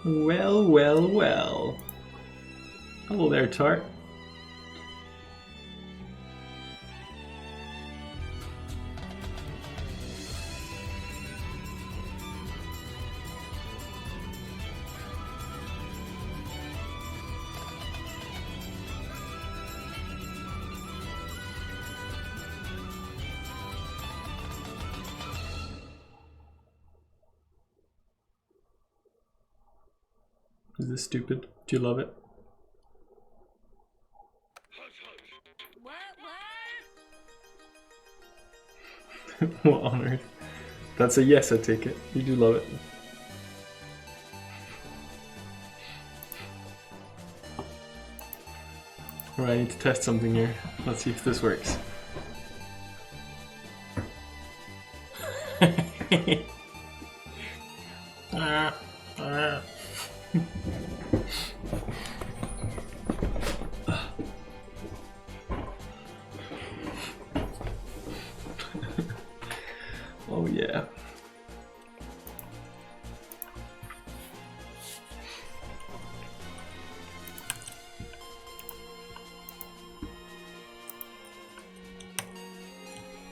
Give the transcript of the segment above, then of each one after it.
Well, well, well. Hello there, Tart. Is this stupid? Do you love it? What on earth? That's a yes, I take it. You do love it. Alright, I need to test something here. Let's see if this works. Oh yeah.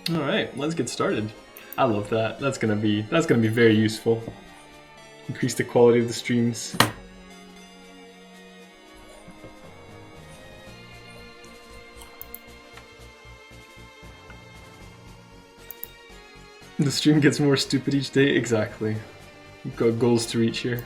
All right, let's get started. I love that. That's gonna be very useful. Increase the quality of the streams. The stream gets more stupid each day. Exactly. We've got goals to reach here.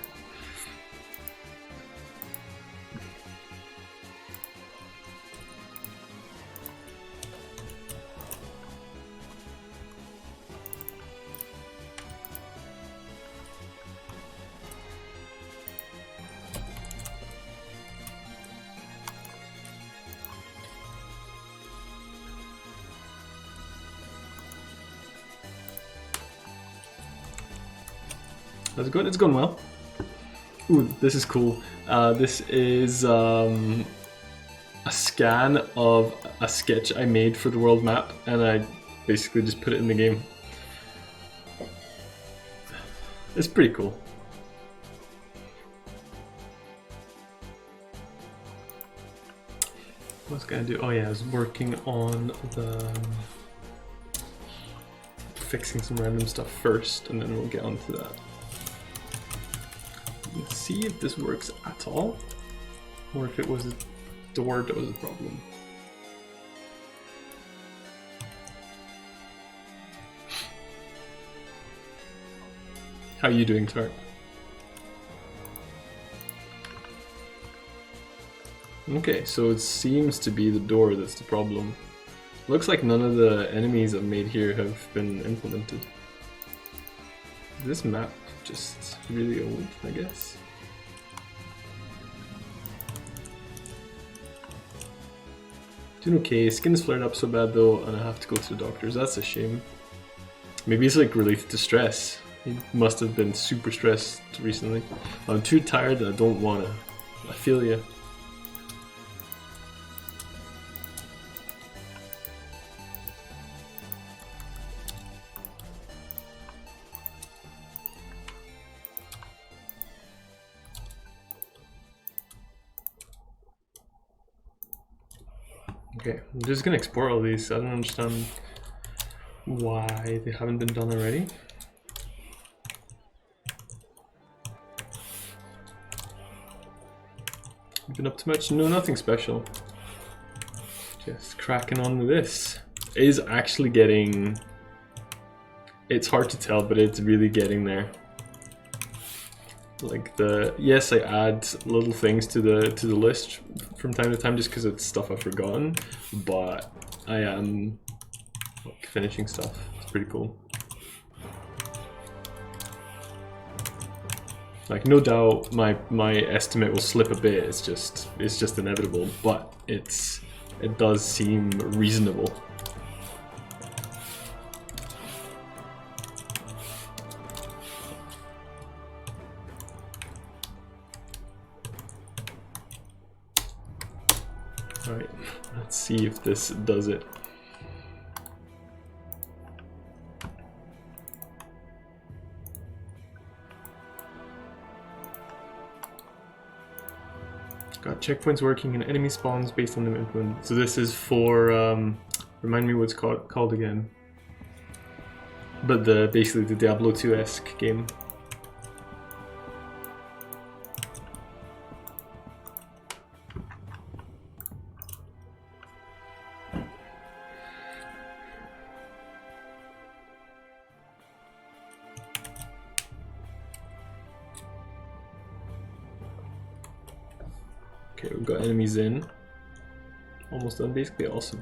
How's it going? It's going well. Ooh, this is cool. This is a scan of a sketch I made for the world map, and I basically just put it in the game. It's pretty cool. What's gonna do? Oh yeah, I was working on the fixing some random stuff first, and then we'll get onto that. Let's see if this works at all, or if it was a door that was a problem. How are you doing, Tart? Okay, so it seems to be the door that's the problem. Looks like none of the enemies I've made here have been implemented. This map just really old, I guess. Doing okay. Skin's flared up so bad though, and I have to go to the doctors. That's a shame. Maybe it's like related to stress. He must have been super stressed recently. I'm too tired and I don't wanna. I feel ya. Okay, I'm just gonna explore all these. I don't understand why they haven't been done already. Been up to much? No, nothing special. Just cracking on with this. It is actually getting... It's hard to tell, but it's really getting there. Like the... Yes, I add little things to the list from time to time just because it's stuff I've forgotten, but I am like, finishing stuff. It's pretty cool. Like no doubt my estimate will slip a bit, it's just inevitable, but it does seem reasonable. Alright, let's see if this does it. Got checkpoints working and enemy spawns based on them implemented. So this is for, remind me what it's called again. But basically the Diablo 2-esque game. Okay, we've got enemies in. Almost done, basically. Awesome.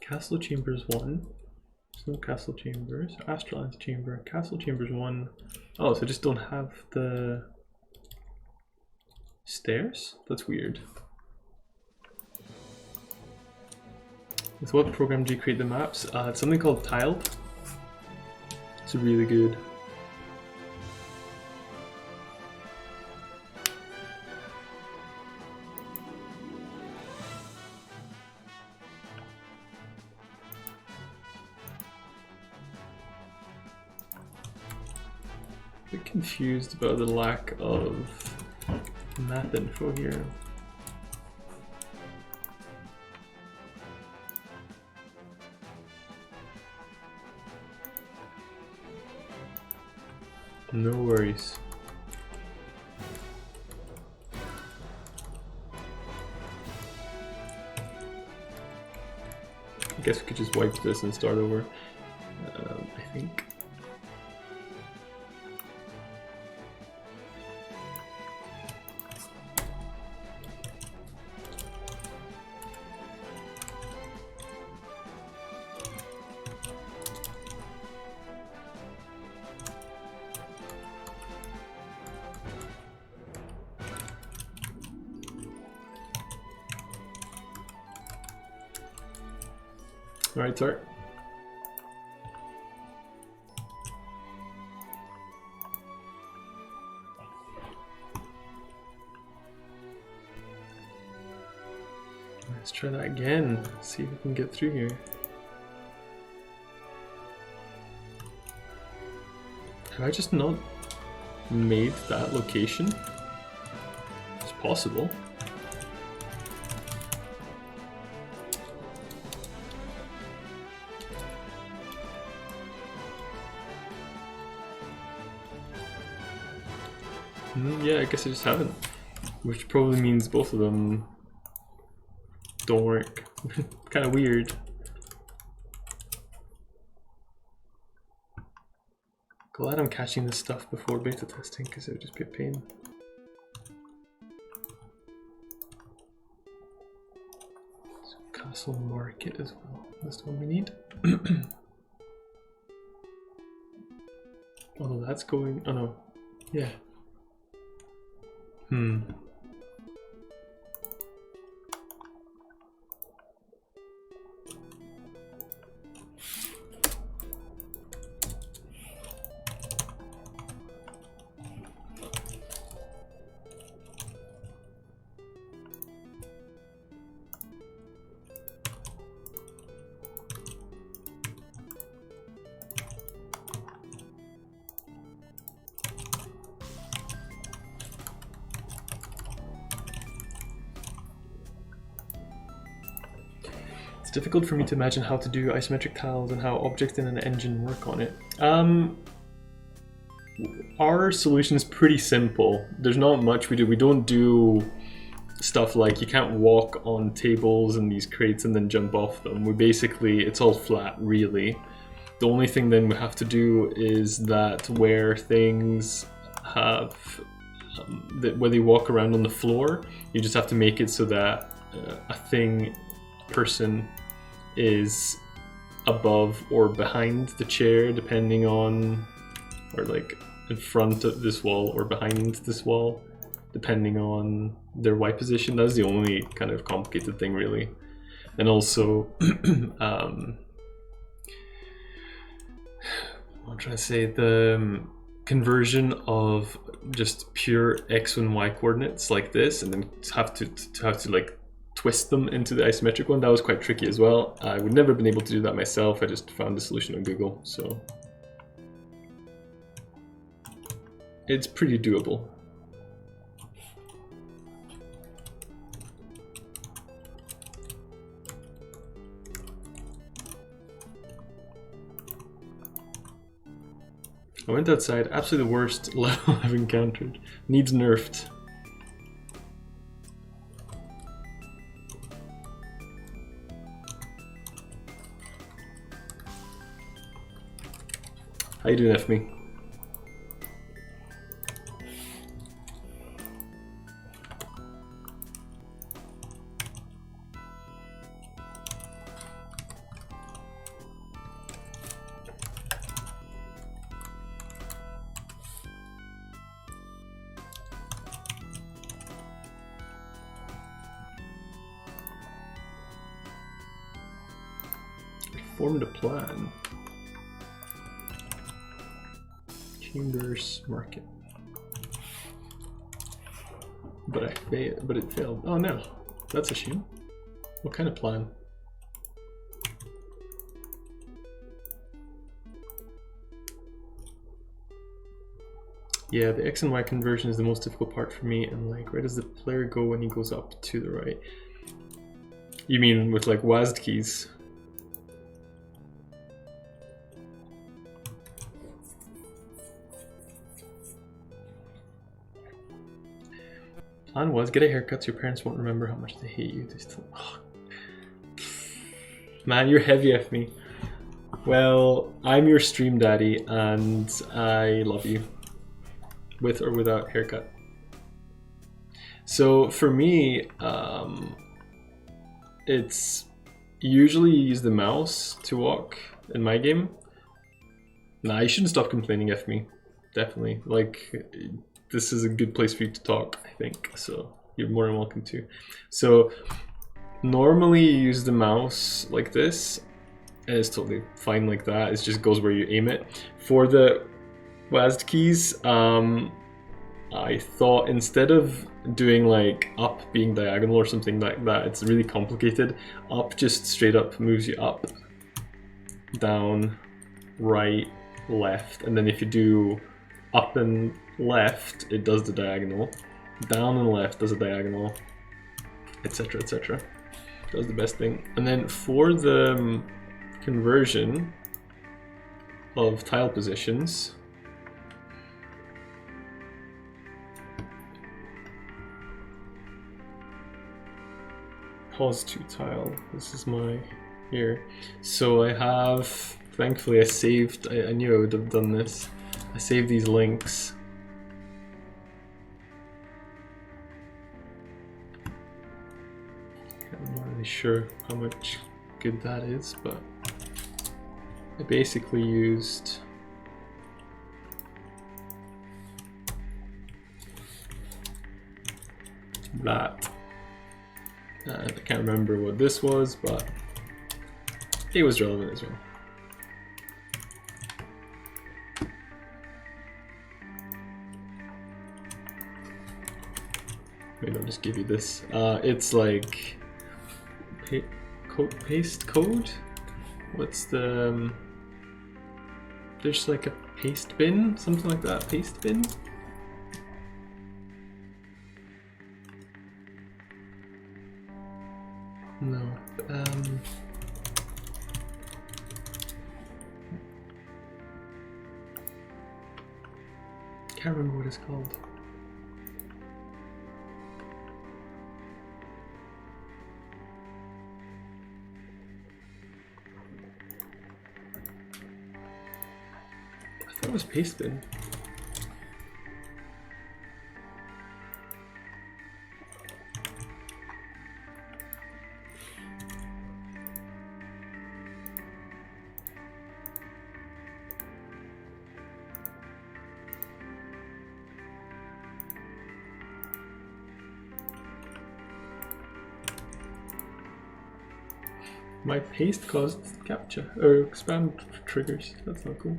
Castle Chambers 1. There's no Castle Chambers. Astral Antechamber. Castle Chambers 1. Oh, so I just don't have the stairs? That's weird. With what program do you create the maps? It's something called Tiled. It's really good. Confused about the lack of map info here. No worries. I guess we could just wipe this and start over. I think. Alright, start. Let's try that again. See if we can get through here. Have I just not made that location? It's possible. Yeah, I guess I just haven't. Which probably means both of them don't work. Kind of weird. Glad I'm catching this stuff before beta testing because it would just be a pain. So Castle Market as well. That's the one we need. Oh no, that's going. Oh no. Yeah. Difficult for me to imagine how to do isometric tiles and how objects in an engine work on it. Our solution is pretty simple. There's not much we do. We don't do stuff like you can't walk on tables and these crates and then jump off them. We basically, it's all flat really. The only thing then we have to do is that where things have, where they walk around on the floor, you just have to make it so that a thing person is above or behind the chair, depending on, or like in front of this wall or behind this wall, depending on their Y position. That's the only kind of complicated thing, really. And also, I'm trying to say the conversion of just pure X and Y coordinates like this, and then have to like twist them into the isometric one. That was quite tricky as well. I would never have been able to do that myself. I just found the solution on Google, so it's pretty doable. I went outside, absolutely the worst level I've encountered. Needs nerfed. How you doing, FME? Formed a plan. Chambers Market. But it failed. Oh no, that's a shame. What kind of plan? Yeah, the X and Y conversion is the most difficult part for me. And like, where does the player go when he goes up to the right? You mean with like WASD keys? Plan was get a haircut so your parents won't remember how much they hate you. Oh. Man, you're heavy at me. Well, I'm your stream daddy and I love you. With or without haircut. So for me, it's usually you use the mouse to walk in my game. Nah, you shouldn't stop complaining, FME. Definitely. Like, this is a good place for you to talk, I think, so you're more than welcome to. So normally you use the mouse like this, and it's totally fine like that. It just goes where you aim it. For the WASD keys, I thought instead of doing like up being diagonal or something like that, it's really complicated. Up just straight up moves you up, down, right, left, and then if you do up and left, it does the diagonal. Down and left does a diagonal, etc, etc. Does the best thing. And then for the conversion of tile positions, pause to tile. This is my here. So I have, thankfully I saved, I knew I would have done this. I saved these links. I'm not really sure how much good that is, but I basically used that. I can't remember what this was, but it was relevant as well. Maybe I'll just give you this. It's like paste code. What's the? There's like a paste bin, something like that. Paste bin. No. Can't remember what it's called. I thought it was paste bin. My paste caused captcha or spam triggers. That's not cool.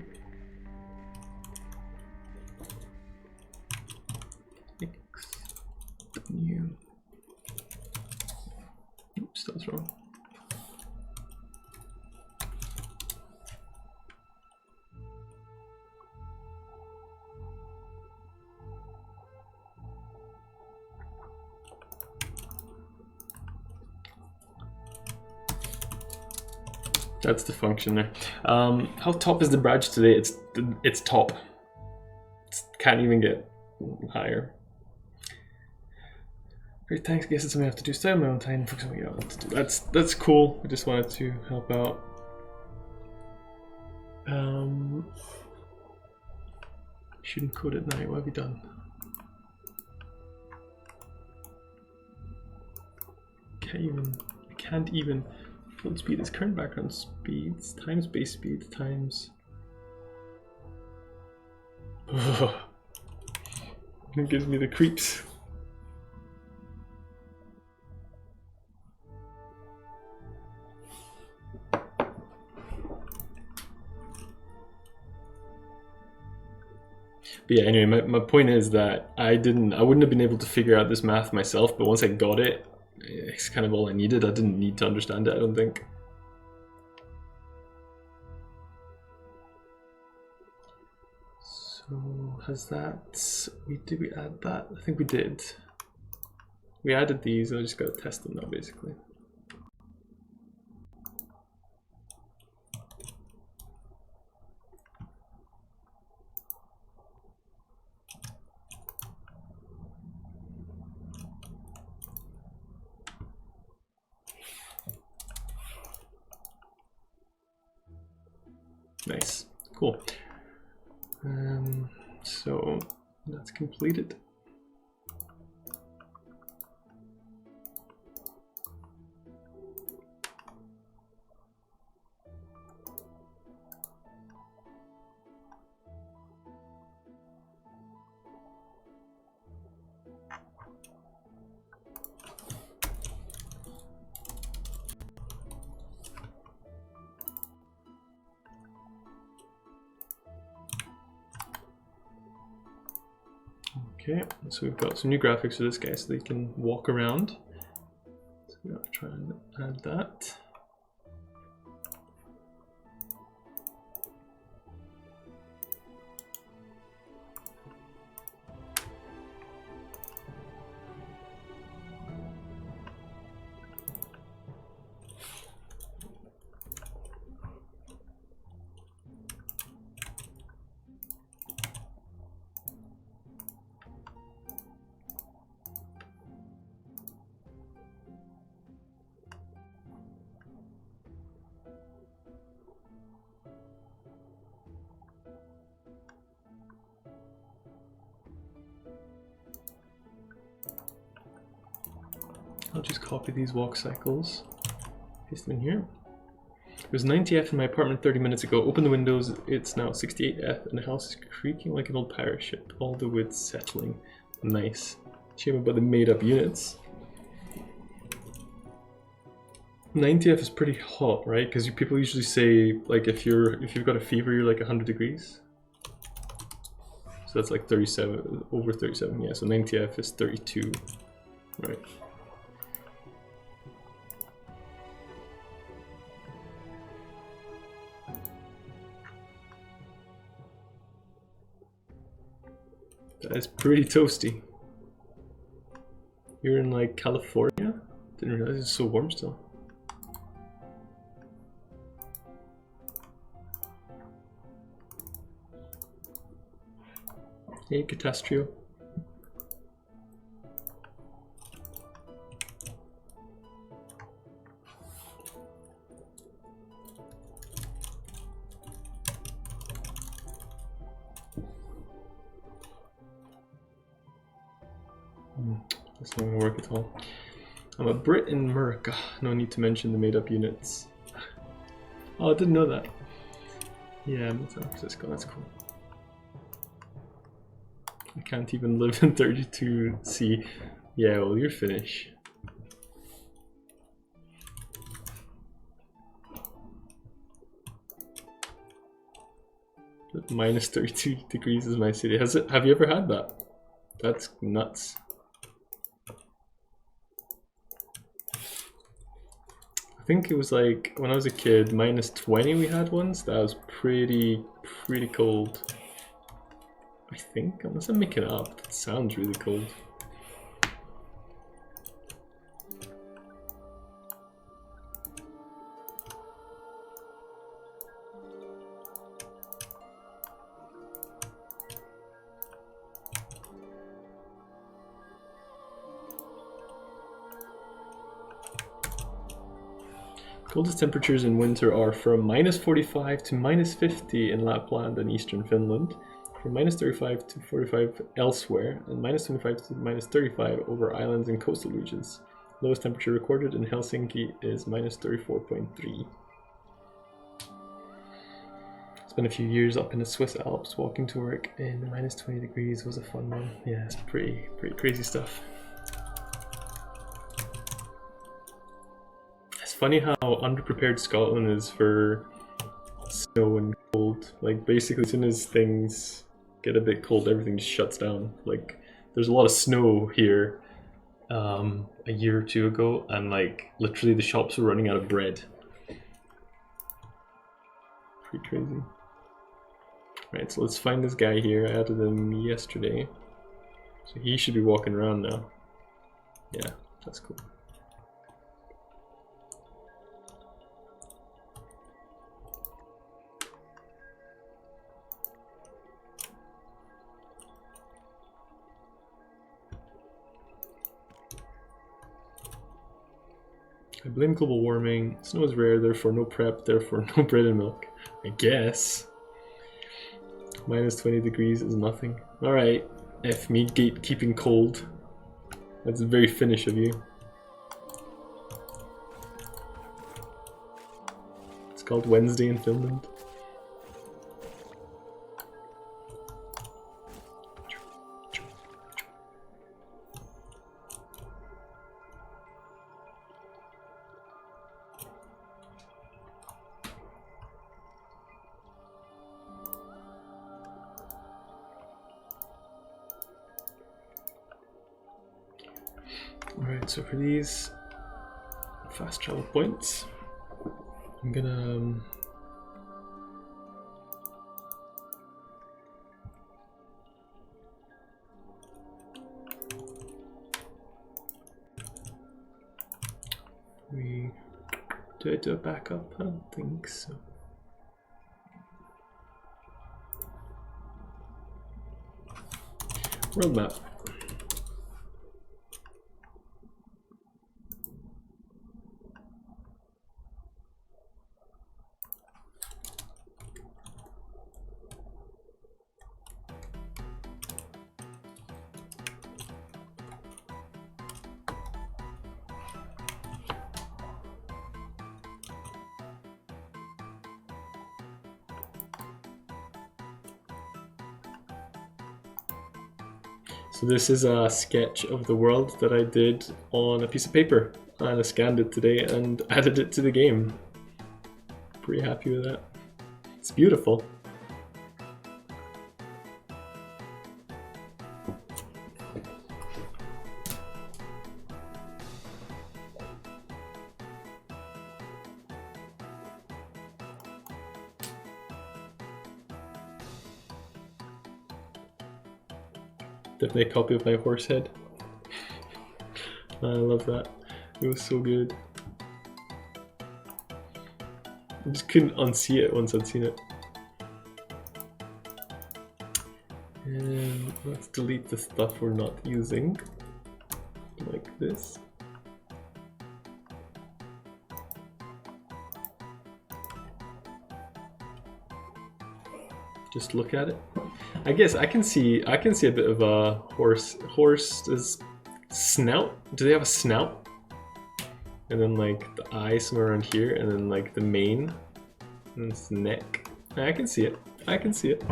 New. Oops, that was wrong. That's the function there. How top is the badge today? It's top. Can't even get higher. Great, thanks. Guess it's something I have to do. Stay on my own time for something else to do. That's cool. I just wanted to help out. Shouldn't code at night. What have you done? Can't even. Float speed is current background speeds times base speed times. It gives me the creeps. But yeah, anyway, my point is that I wouldn't have been able to figure out this math myself, but once I got it, it's kind of all I needed. I didn't need to understand it, I don't think. So has that, did we add that? I think we did. We added these, and I just gotta test them now, basically. Nice, cool. So that's completed. Okay, so we've got some new graphics for this guy so they can walk around. So we're gonna try and add that. I'll just copy these walk cycles, paste them in here. It was 90F in my apartment 30 minutes ago. Open the windows, it's now 68F and the house is creaking like an old pirate ship. All the wood settling. Nice. Shame about the made up units. 90F is pretty hot, right? Because people usually say like if you've got a fever, you're like 100 degrees. So that's like 37, over 37, yeah. So 90F is 32, right? That is pretty toasty. You're in like California? Didn't realize it's so warm still. Hey, Catastrio. That's not gonna work at all. I'm a Brit in America. No need to mention the made up units. Oh, I didn't know that. Yeah, I'm in San Francisco, that's cool. I can't even live in 32C. Yeah, well, you're Finnish. Minus 32 degrees is my city. Have you ever had that? That's nuts. I think it was like when I was a kid, minus 20 we had once. That was pretty cold. I think, unless I'm making it up. That sounds really cold. Coldest temperatures in winter are from minus 45 to minus 50 in Lapland and eastern Finland, from minus 35 to 45 elsewhere, and minus 25 to minus 35 over islands and coastal regions. Lowest temperature recorded in Helsinki is minus 34.3. Spent a few years up in the Swiss Alps walking to work in minus 20 degrees was a fun one. Yeah, it's pretty crazy stuff. Funny how underprepared Scotland is for snow and cold. Like basically as soon as things get a bit cold, everything just shuts down. Like there's a lot of snow here a year or two ago, and like literally the shops were running out of bread. Pretty crazy. Right, so let's find this guy here. I added him yesterday, so he should be walking around now. Yeah, that's cool. I blame global warming. Snow is rare, therefore no prep, therefore no bread and milk. I guess. Minus 20 degrees is nothing. Alright, F me gatekeeping cold. That's very Finnish of you. It's called Wednesday in Finland. Alright, so for these fast travel points, I'm gonna do I do a backup? I don't think so. World map. So this is a sketch of the world that I did on a piece of paper, and I scanned it today and added it to the game. Pretty happy with that. It's beautiful. Definitely a copy of my horse head. I love that. It was so good. I just couldn't unsee it once I'd seen it. And let's delete the stuff we're not using. Like this. Just look at it. I guess I can see a bit of a horse's snout. Do they have a snout? And then like the eye somewhere around here, and then like the mane, and it's the neck. I can see it. I can see it.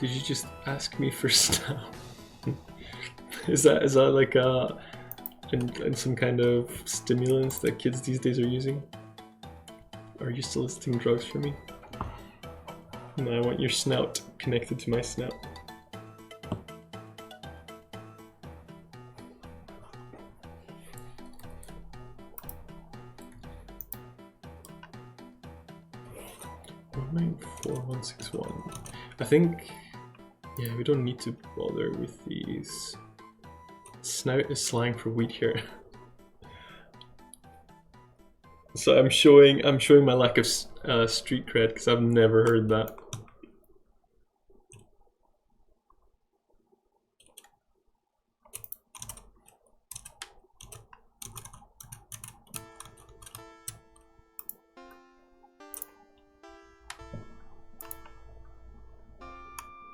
Did you just ask me for snout? Is that like and some kind of stimulants that kids these days are using? Are you soliciting drugs for me? No, I want your snout connected to my snout. I think, yeah, we don't need to bother with these. Snout is slang for wheat here. So I'm showing my lack of street cred because I've never heard that.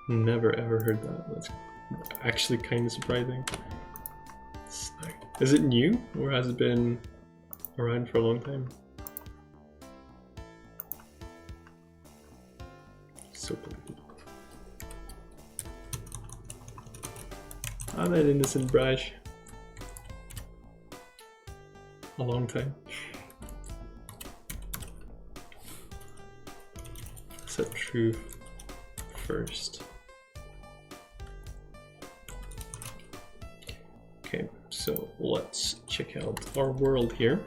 Never ever heard that. That's actually kind of surprising. Is it new or has it been around for a long time? So believable. I'm an innocent Braj. A long time. Set truth first. Okay, so let's check out our world here.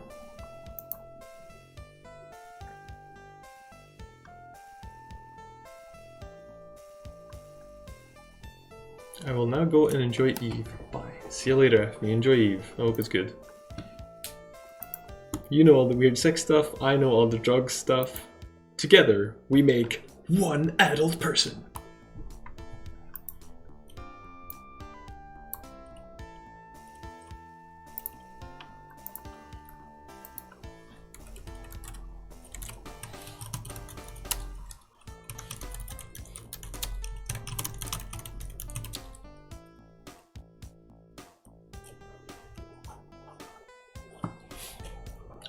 I will now go and enjoy Eve. Bye. See you later, Effie. Enjoy Eve. I hope it's good. You know all the weird sex stuff, I know all the drug stuff. Together, we make one adult person.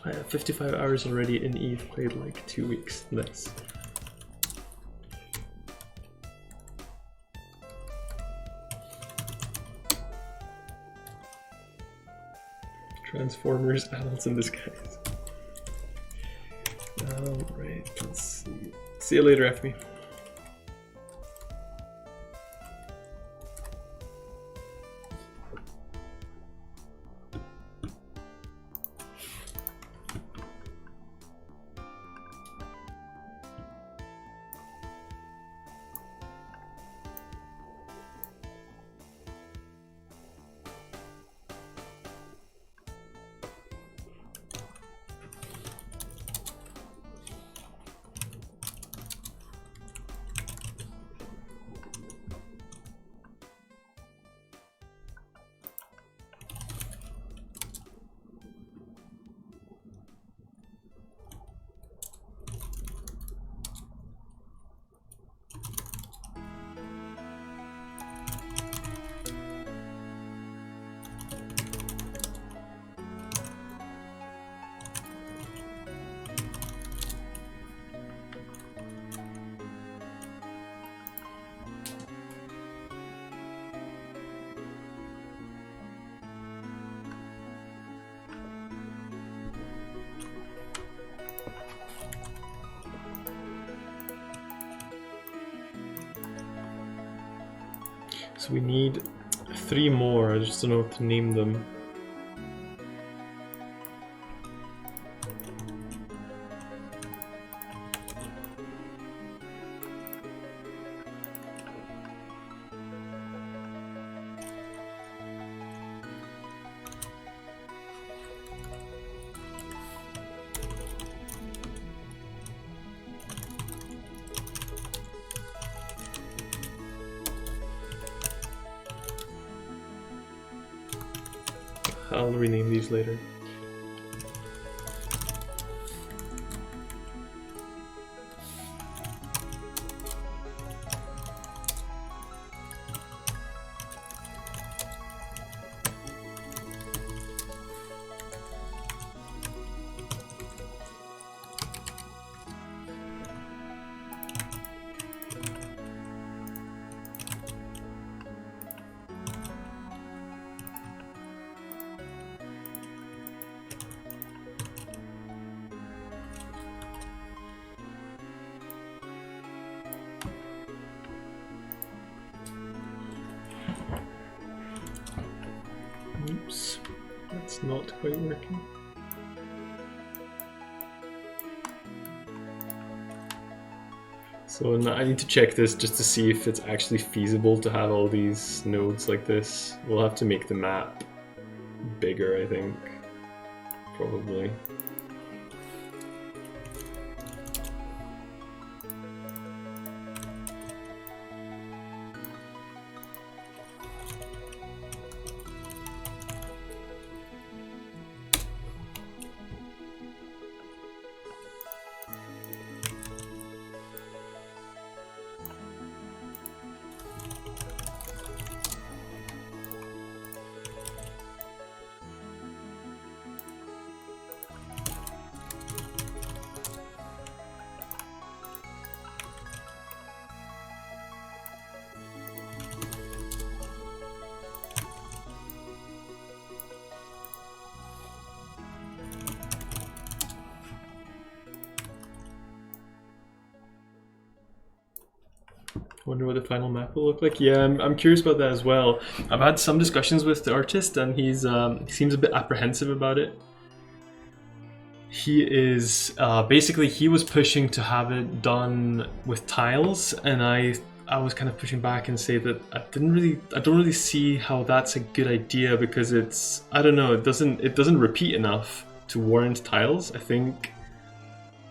I have 55 hours already in Eve, played like 2 weeks. Nice. Transformers, adults in disguise. Alright, let's see. See you later, Effie. So we need 3 more, I just don't know what to name them. I'll rename these later. not quite working. So I need to check this just to see if it's actually feasible to have all these nodes like this. We'll have to make the map bigger, I think, probably. Wonder what the final map will look like. Yeah, I'm curious about that as well. I've had some discussions with the artist, and he seems a bit apprehensive about it. He is basically, he was pushing to have it done with tiles, and I was kind of pushing back and say that I don't really see how that's a good idea, because it's, I don't know, it doesn't repeat enough to warrant tiles. I think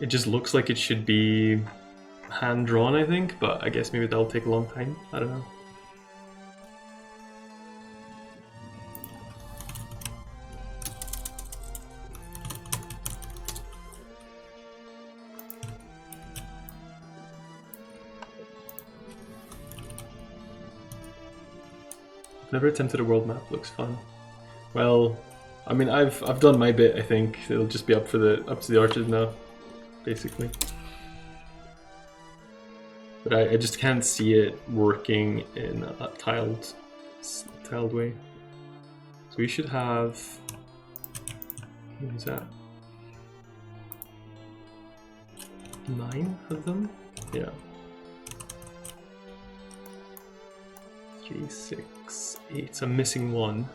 it just looks like it should be hand drawn, I think, but I guess maybe that'll take a long time. I don't know. Never attempted a world map. Looks fun. Well, I mean, I've done my bit. I think it'll just be up to the artist now, basically. But I just can't see it working in a tiled way. So we should have, what is that? 9 of them? Yeah. 3, 6, 8. So I'm missing one.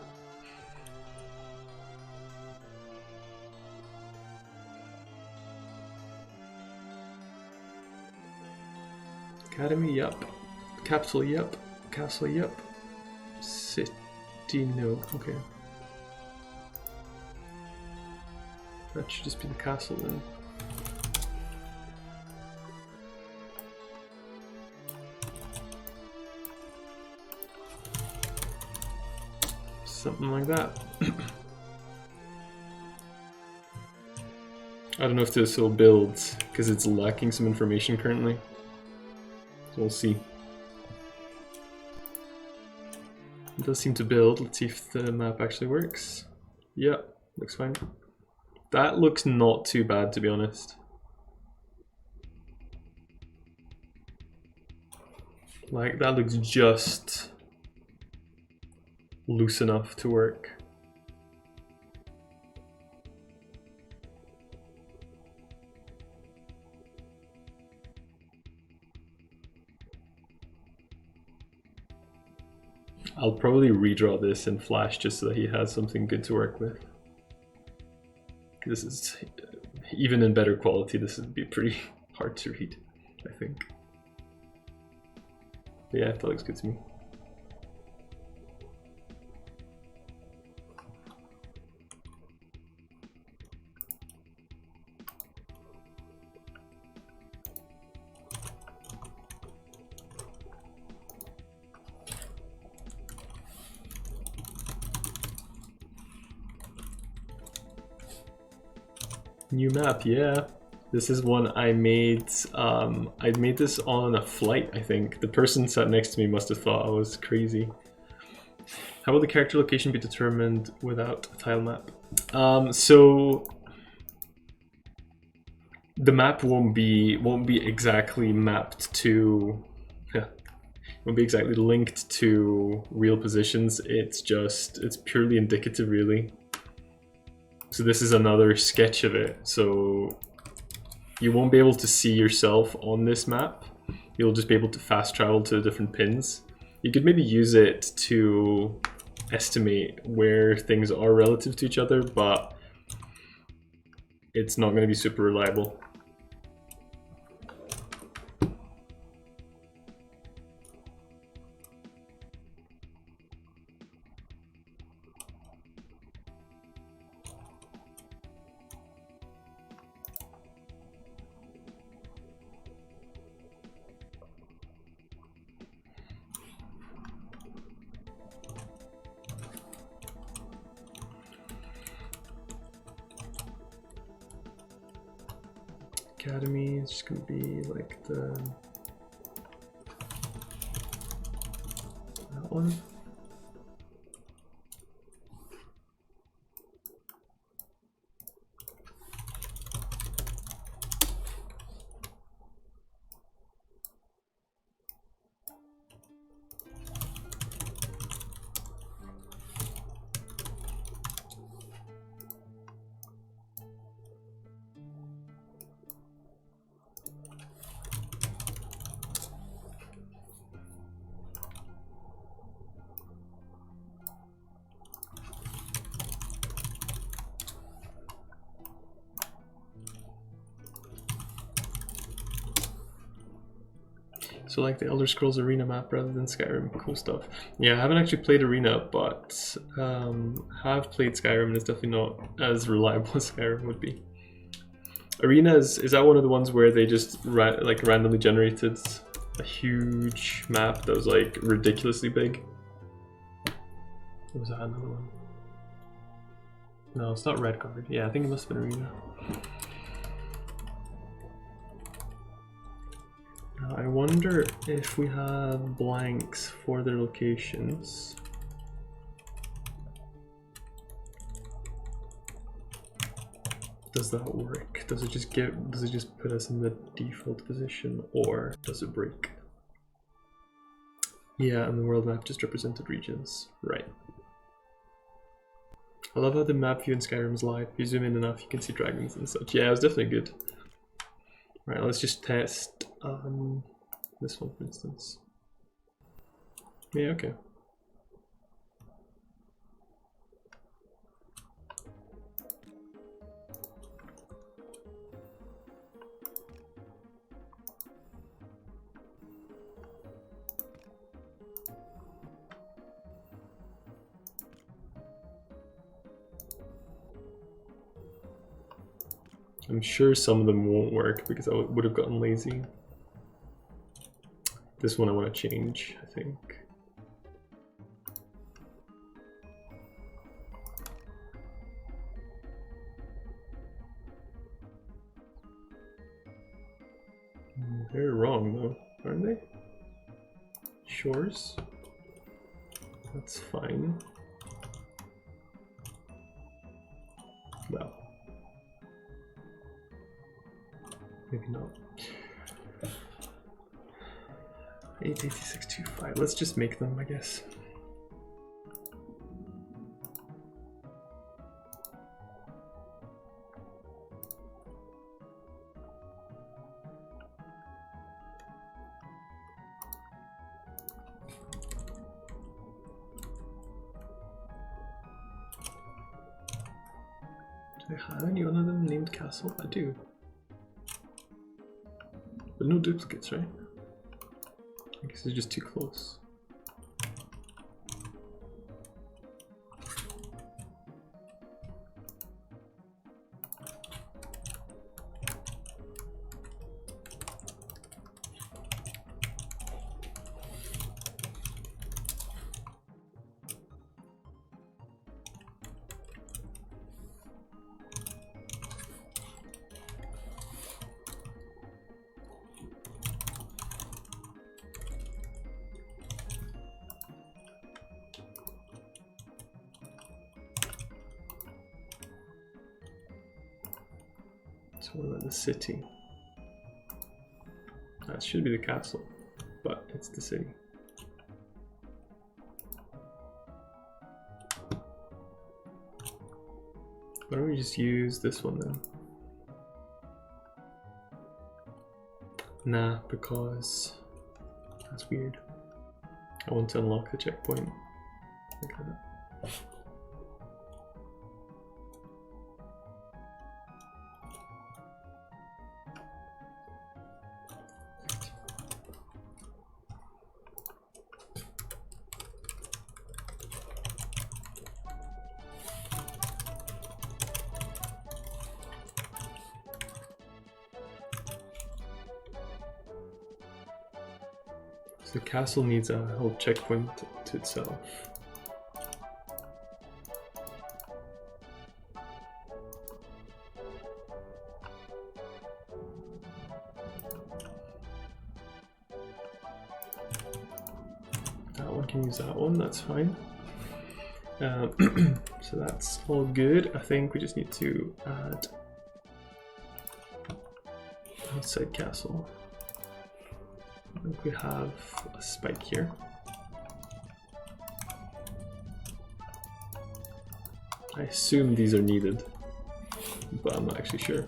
Academy, yep. Capsule, yep. Castle, yep. City, no. Okay. That should just be the castle then. Something like that. I don't know if this will build, because it's lacking some information currently. So we'll see. It does seem to build. Let's see if the map actually works. Yeah, looks fine. That looks not too bad, to be honest. Like, that looks just loose enough to work. I'll probably redraw this in Flash just so that he has something good to work with. This is, even in better quality, this would be pretty hard to read, I think. But yeah, that looks good to me. New map, yeah. This is one I made. I made this on a flight, I think. The person sat next to me must have thought I was crazy. How will the character location be determined without a tile map? So the map won't be exactly mapped to, won't be exactly linked to real positions. It's purely indicative, really. So this is another sketch of it. So you won't be able to see yourself on this map. You'll just be able to fast travel to the different pins. You could maybe use it to estimate where things are relative to each other, but it's not going to be super reliable. Academy is just gonna be like that one. So like the Elder Scrolls Arena map rather than Skyrim, cool stuff. Yeah, I haven't actually played Arena, but have played Skyrim, and it's definitely not as reliable as Skyrim would be. Arena is that one of the ones where they just randomly generated a huge map that was like ridiculously big? Or was that another one? No, it's not Redguard. Yeah, I think it must have been Arena. I wonder if we have blanks for their locations. Does that work? Does it just put us in the default position, or does it break? Yeah, and the world map just represented regions. Right. I love how the map view in Skyrim is live. If you zoom in enough, you can see dragons and such. Yeah, it was definitely good. Right, let's just test this one, for instance. Yeah, okay. I'm sure some of them won't work because I would have gotten lazy. This one I want to change, I think. They're wrong though, aren't they? Shores? That's fine. Well. Maybe not. 88625. Let's just make them, I guess. Do I have any one of them named Castle? I do. But no duplicates, right? I guess they're just too close. So what about the city? That should be the castle, but it's the city. Why don't we just use this one then? Nah, because that's weird. I want to unlock the checkpoint. Like that. The castle needs a whole checkpoint to itself. That one can use that one, that's fine. So that's all good. I think we just need to add outside castle. I think we have a spike here. I assume these are needed, but I'm not actually sure.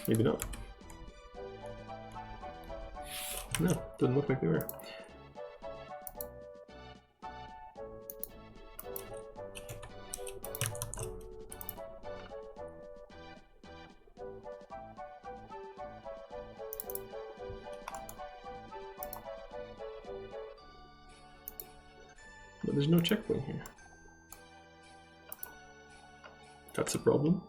Maybe not. No, doesn't look like they were. But there's no checkpoint here. That's a problem.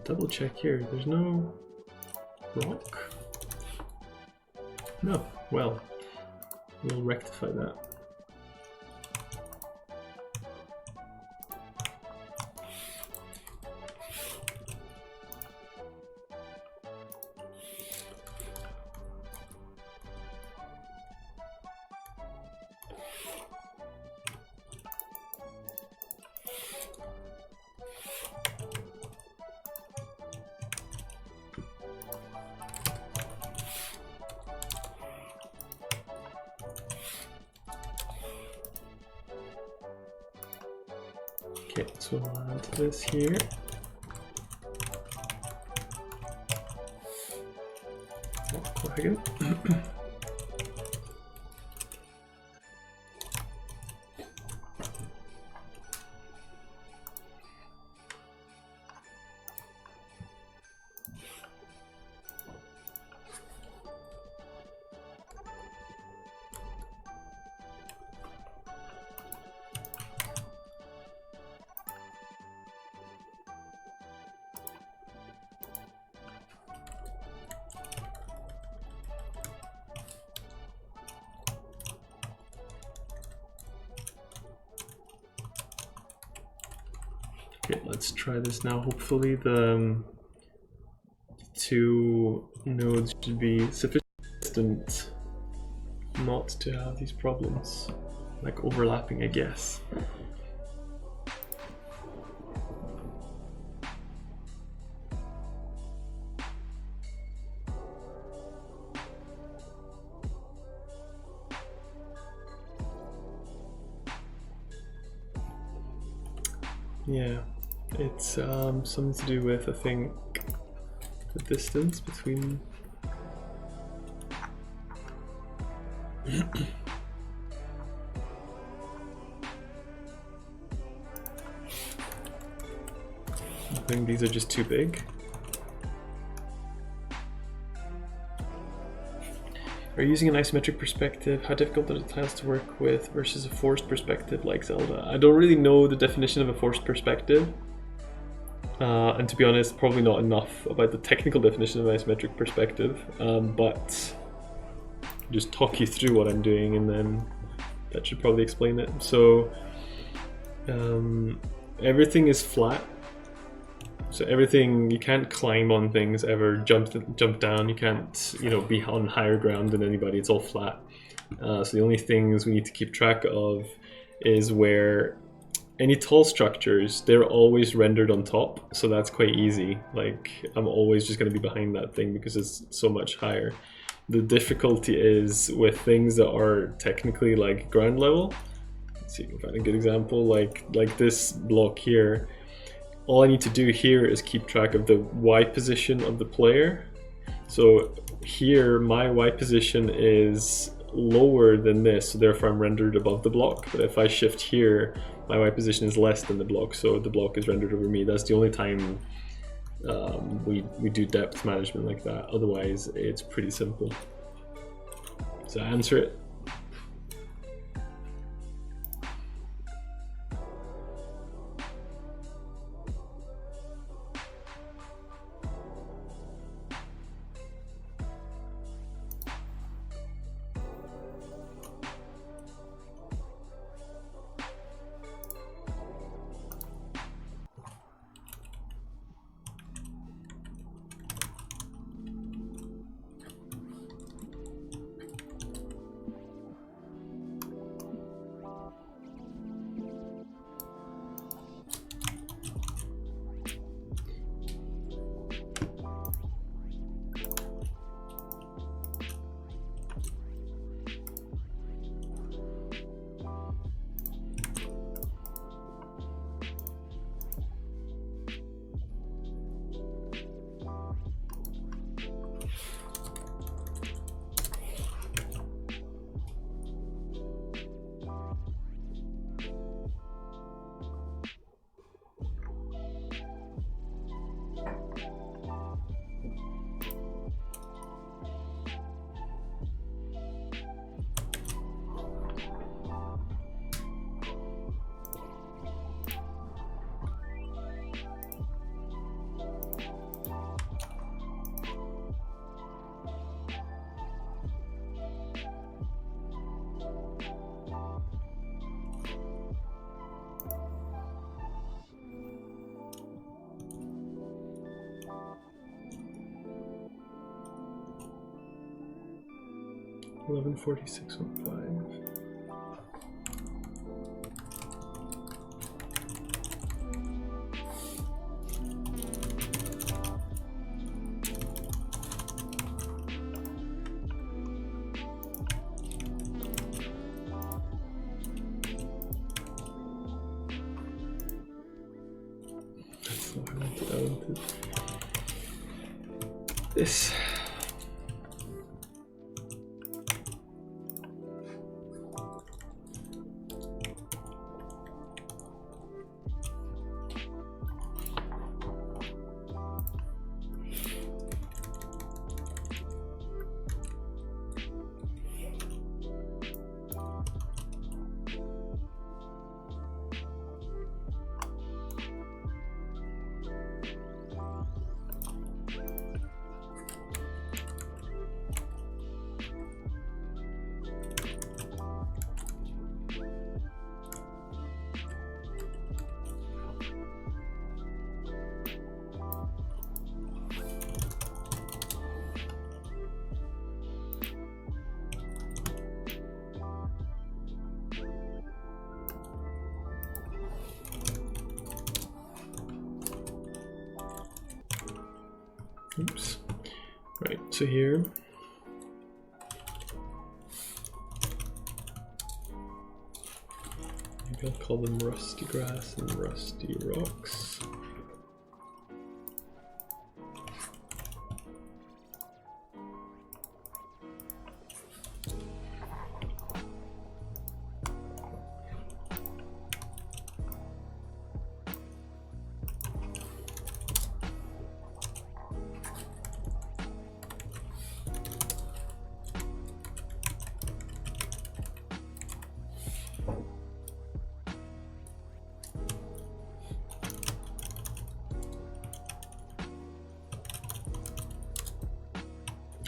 Double check here, there's no rock? No, well, we'll rectify that. Okay, so we'll add this here. Wagon. Okay, let's try this now. Hopefully the two nodes should be sufficient not to have these problems, like overlapping, I guess. Yeah, it's something to do with, I think, the distance between I think these are just too big. Are you using an isometric perspective? How difficult are the tiles to work with versus a forced perspective like Zelda? I don't really know the definition of a forced perspective. And to be honest, probably not enough about the technical definition of an isometric perspective. But just talk you through what I'm doing and then that should probably explain it. So everything is flat So everything, you can't climb on things ever, jump down. You can't, you know, be on higher ground than anybody. It's all flat. So the only things we need to keep track of is where any tall structures, they're always rendered on top. So that's quite easy. Like I'm always just going to be behind that thing because it's so much higher. The difficulty is with things that are technically like ground level. Let's see if I can find a good example. Like this block here. All I need to do here is keep track of the Y position of the player. So here, my Y position is lower than this, so therefore I'm rendered above the block. But if I shift here, my Y position is less than the block, so the block is rendered over me. That's the only time we do depth management like that. Otherwise, it's pretty simple. Does that answer it? $1146.15. That's not what I wanted. I wanted this. Oops. Right, so here maybe I'll call them rusty grass and rusty rocks.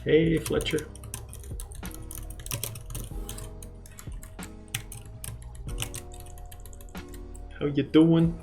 Hey, Fletcher. How you doing?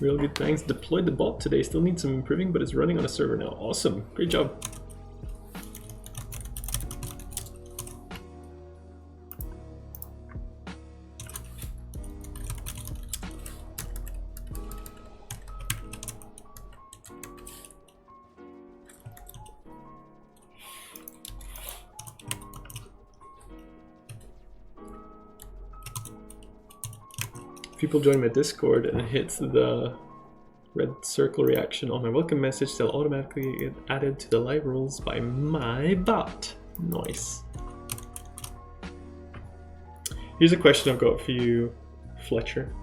Real good, thanks. Deployed the bot today. Still needs some improving, but it's running on a server now. Awesome. Great job. People join my Discord and it hits the red circle reaction on my welcome message, they'll automatically get added to the live rules by my bot. Nice. Here's a question I've got for you, Fletcher.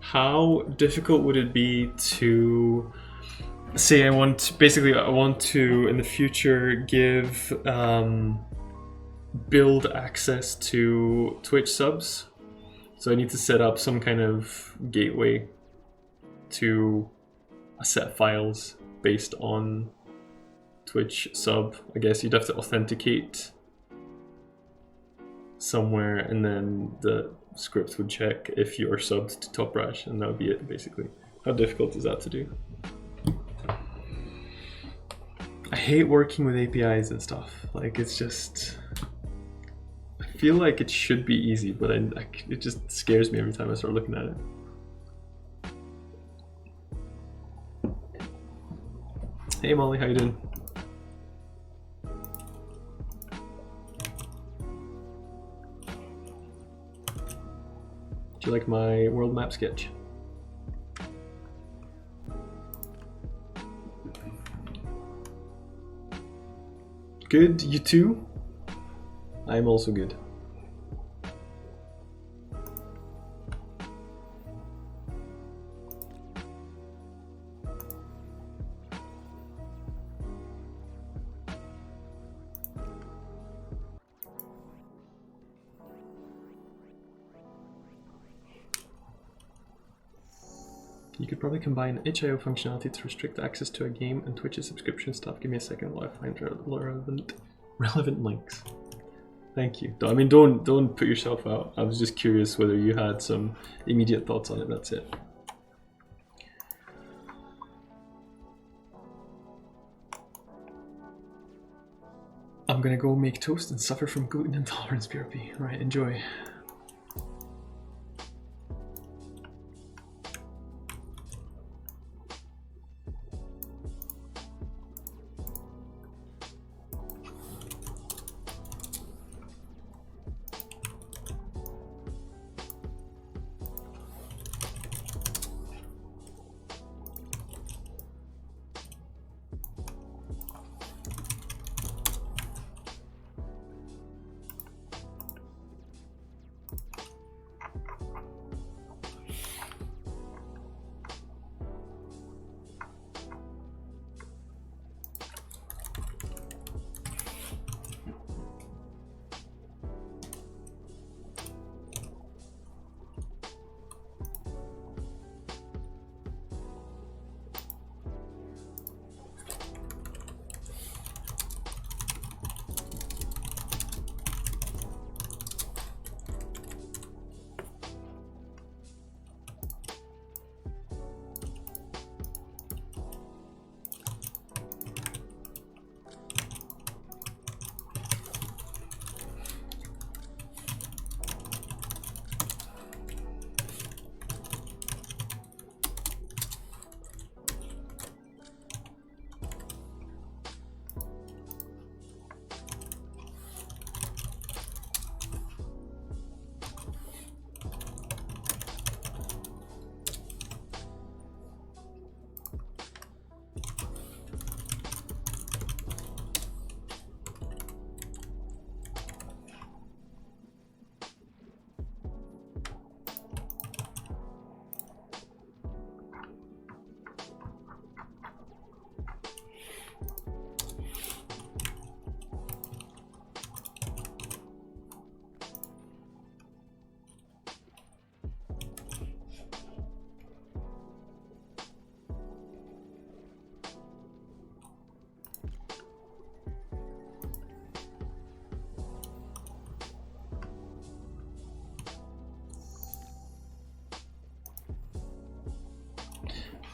How difficult would it be to say I want to in the future give build access to Twitch subs? So I need to set up some kind of gateway to a set of files based on Twitch sub. I guess you'd have to authenticate somewhere and then the script would check if you're subbed to Top Rash, and that would be it basically. How difficult is that to do? I hate working with APIs and stuff. Like, it's just... I feel like it should be easy, but it just scares me every time I start looking at it. Hey Molly, how you doing? Do you like my world map sketch? Good, you too? I'm also good. You could probably combine itch.io functionality to restrict access to a game and Twitch's subscription stuff. Give me a second while I find relevant links. Thank you. I mean, don't put yourself out. I was just curious whether you had some immediate thoughts on it. That's it. I'm gonna go make toast and suffer from gluten intolerance, BRP. Right, enjoy.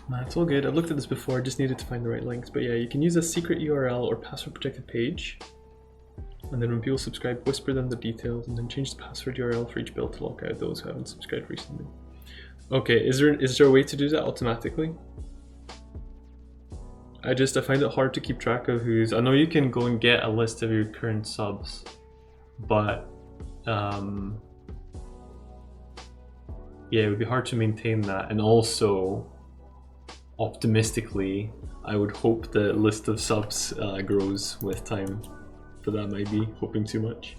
Nah, it's all good. I've looked at this before, I just needed to find the right links. But yeah, you can use a secret URL or password protected page. And then when people subscribe, whisper them the details and then change the password URL for each build to lock out those who haven't subscribed recently. Okay, is there a way to do that automatically? I find it hard to keep track of who's... I know you can go and get a list of your current subs, but yeah, it would be hard to maintain that. And also, optimistically, I would hope the list of subs grows with time, but that might be hoping too much.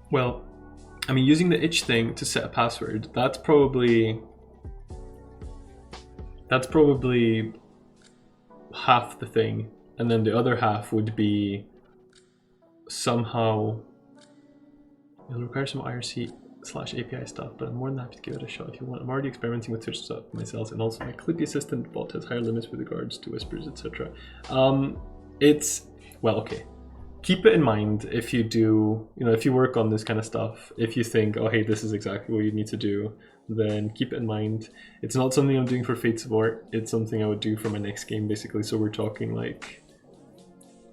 Well, I mean, using the itch thing to set a password, that's probably half the thing, and then the other half would be somehow it'll require some IRC/API stuff, but I'm more than happy to give it a shot if you want. I'm already experimenting with Twitch stuff myself, and also my Clippy Assistant bot has higher limits with regards to whispers, etc. It's, well, okay. Keep it in mind if you do, if you work on this kind of stuff, if you think, oh, hey, this is exactly what you need to do, then keep it in mind. It's not something I'm doing for Fates of Art, it's something I would do for my next game, basically. So we're talking like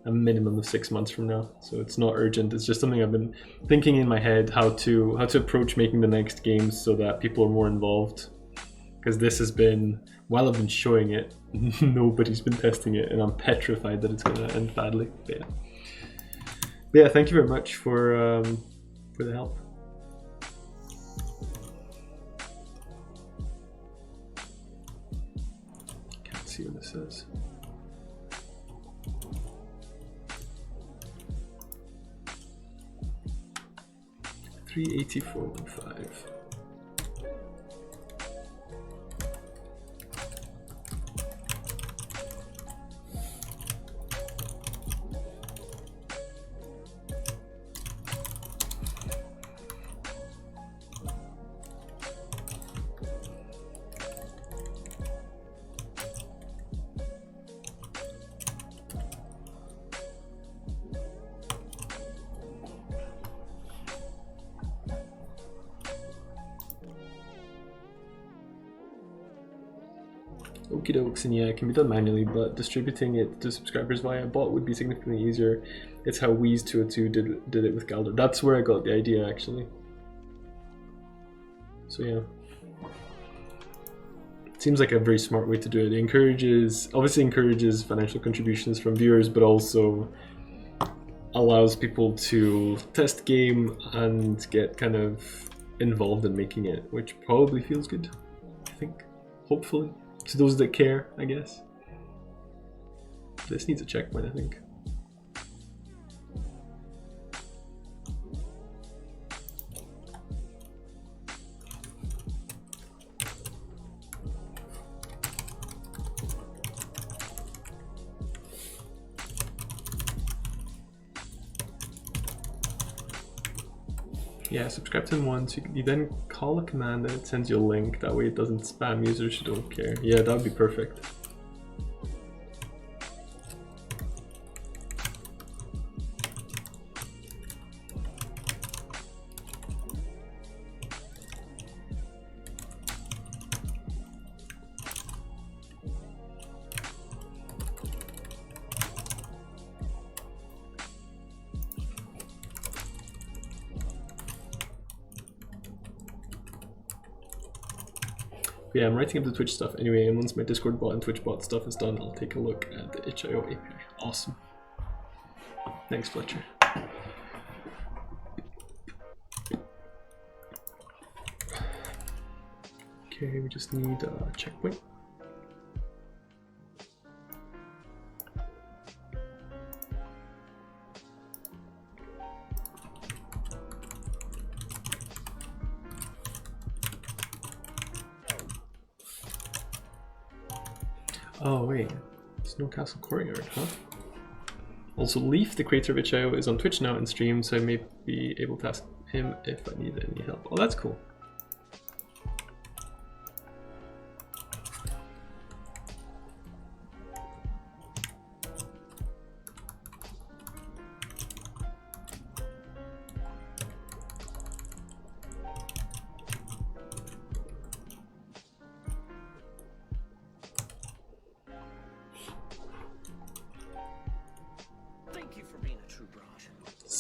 a minimum of 6 months from now. So it's not urgent, it's just something I've been thinking in my head, how to approach making the next games so that people are more involved. Because this has been, while I've been showing it, nobody's been testing it, and I'm petrified that it's going to end badly. But yeah, thank you very much for the help. Can't see what this says. $384.15. Okie dokes, and yeah, it can be done manually, but distributing it to subscribers via a bot would be significantly easier. It's how Wheeze202 did it with Galdor. That's where I got the idea, actually. So yeah. It seems like a very smart way to do it. It obviously encourages financial contributions from viewers, but also allows people to test game and get kind of involved in making it, which probably feels good, I think, hopefully. To those that care, I guess. This needs a checkpoint, I think. Yeah, subscribe to them once. You then call a command and it sends you a link. That way it doesn't spam users who don't care. Yeah, that would be perfect. Yeah, I'm writing up the Twitch stuff anyway, and once my Discord bot and Twitch bot stuff is done, I'll take a look at the itch.io API. Awesome. Thanks, Fletcher. Okay, we just need a checkpoint. Oh wait, Snowcastle Courtyard, huh? Also, Leaf, the creator of itch.io, is on Twitch now and streams, so I may be able to ask him if I need any help. Oh, that's cool.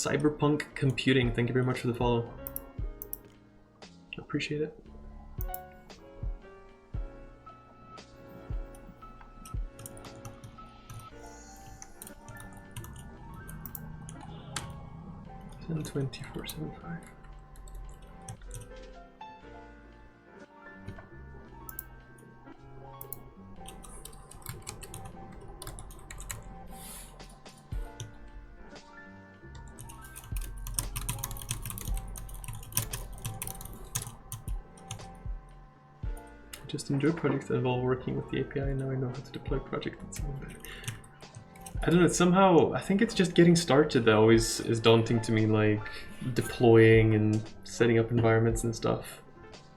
Cyberpunk Computing, thank you very much for the follow. Appreciate it. $10.24.75. Just enjoy projects that involve working with the API, and now I know how to deploy projects that's even better. I don't know, somehow, I think it's just getting started that always is daunting to me, like deploying and setting up environments and stuff.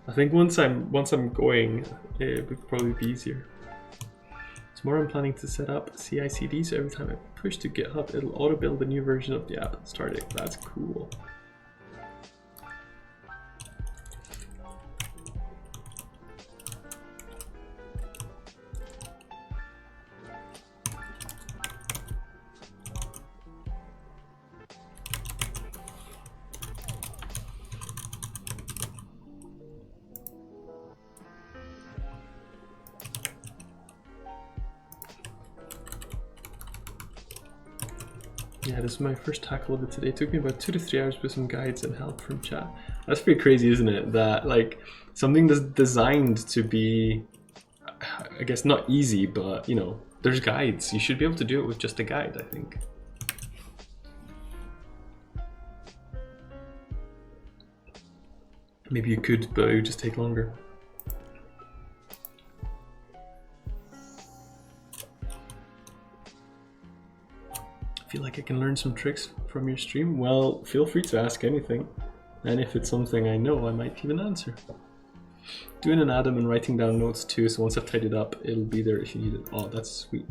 I think once I'm going, it would probably be easier. Tomorrow I'm planning to set up CI/CD, so every time I push to GitHub, it'll auto-build a new version of the app and start it. That's cool. Yeah, this is my first tackle of it today. It took me about 2 to 3 hours with some guides and help from chat. That's pretty crazy, isn't it? That like something that's designed to be, I guess not easy, but you know, there's guides. You should be able to do it with just a guide, I think. Maybe you could, but it would just take longer. Feel like I can learn some tricks from your stream? Well, feel free to ask anything. And if it's something I know, I might even answer. Doing an add-on and writing down notes too, so once I've tidied up, it'll be there if you need it. Oh, that's sweet.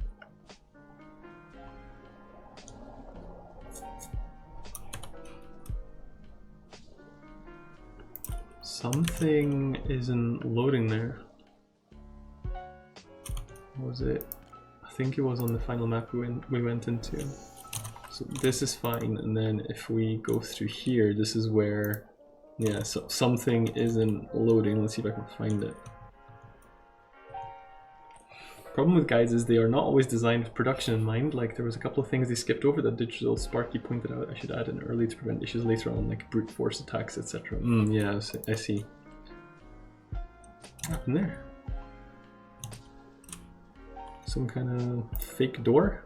Something isn't loading there. What was it? I think it was on the final map we went into. So this is fine, and then if we go through here, this is where, yeah, so something isn't loading. Let's see if I can find it. Problem with guides is they are not always designed with production in mind. Like there was a couple of things they skipped over that Digital Sparky pointed out I should add in early to prevent issues later on, like brute force attacks, etc. Yeah, I see. What happened there? Some kind of fake door?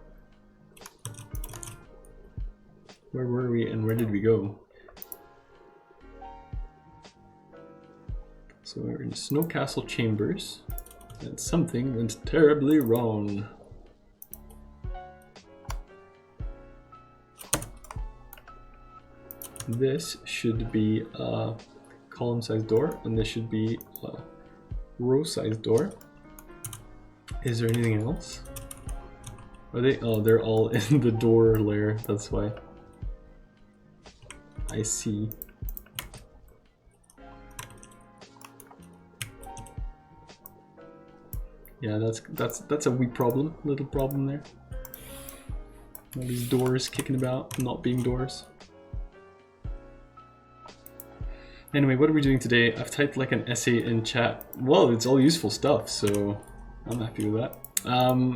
Where were we and where did we go? So we're in Snowcastle Chambers, and something went terribly wrong. This should be a column-sized door, and this should be a row-sized door. Is there anything else? Are they? Oh, they're all in the door layer, that's why. I see. Yeah, that's a wee problem, little problem there. All these doors kicking about, not being doors. Anyway, what are we doing today? I've typed like an essay in chat. Well, it's all useful stuff, so I'm happy with that.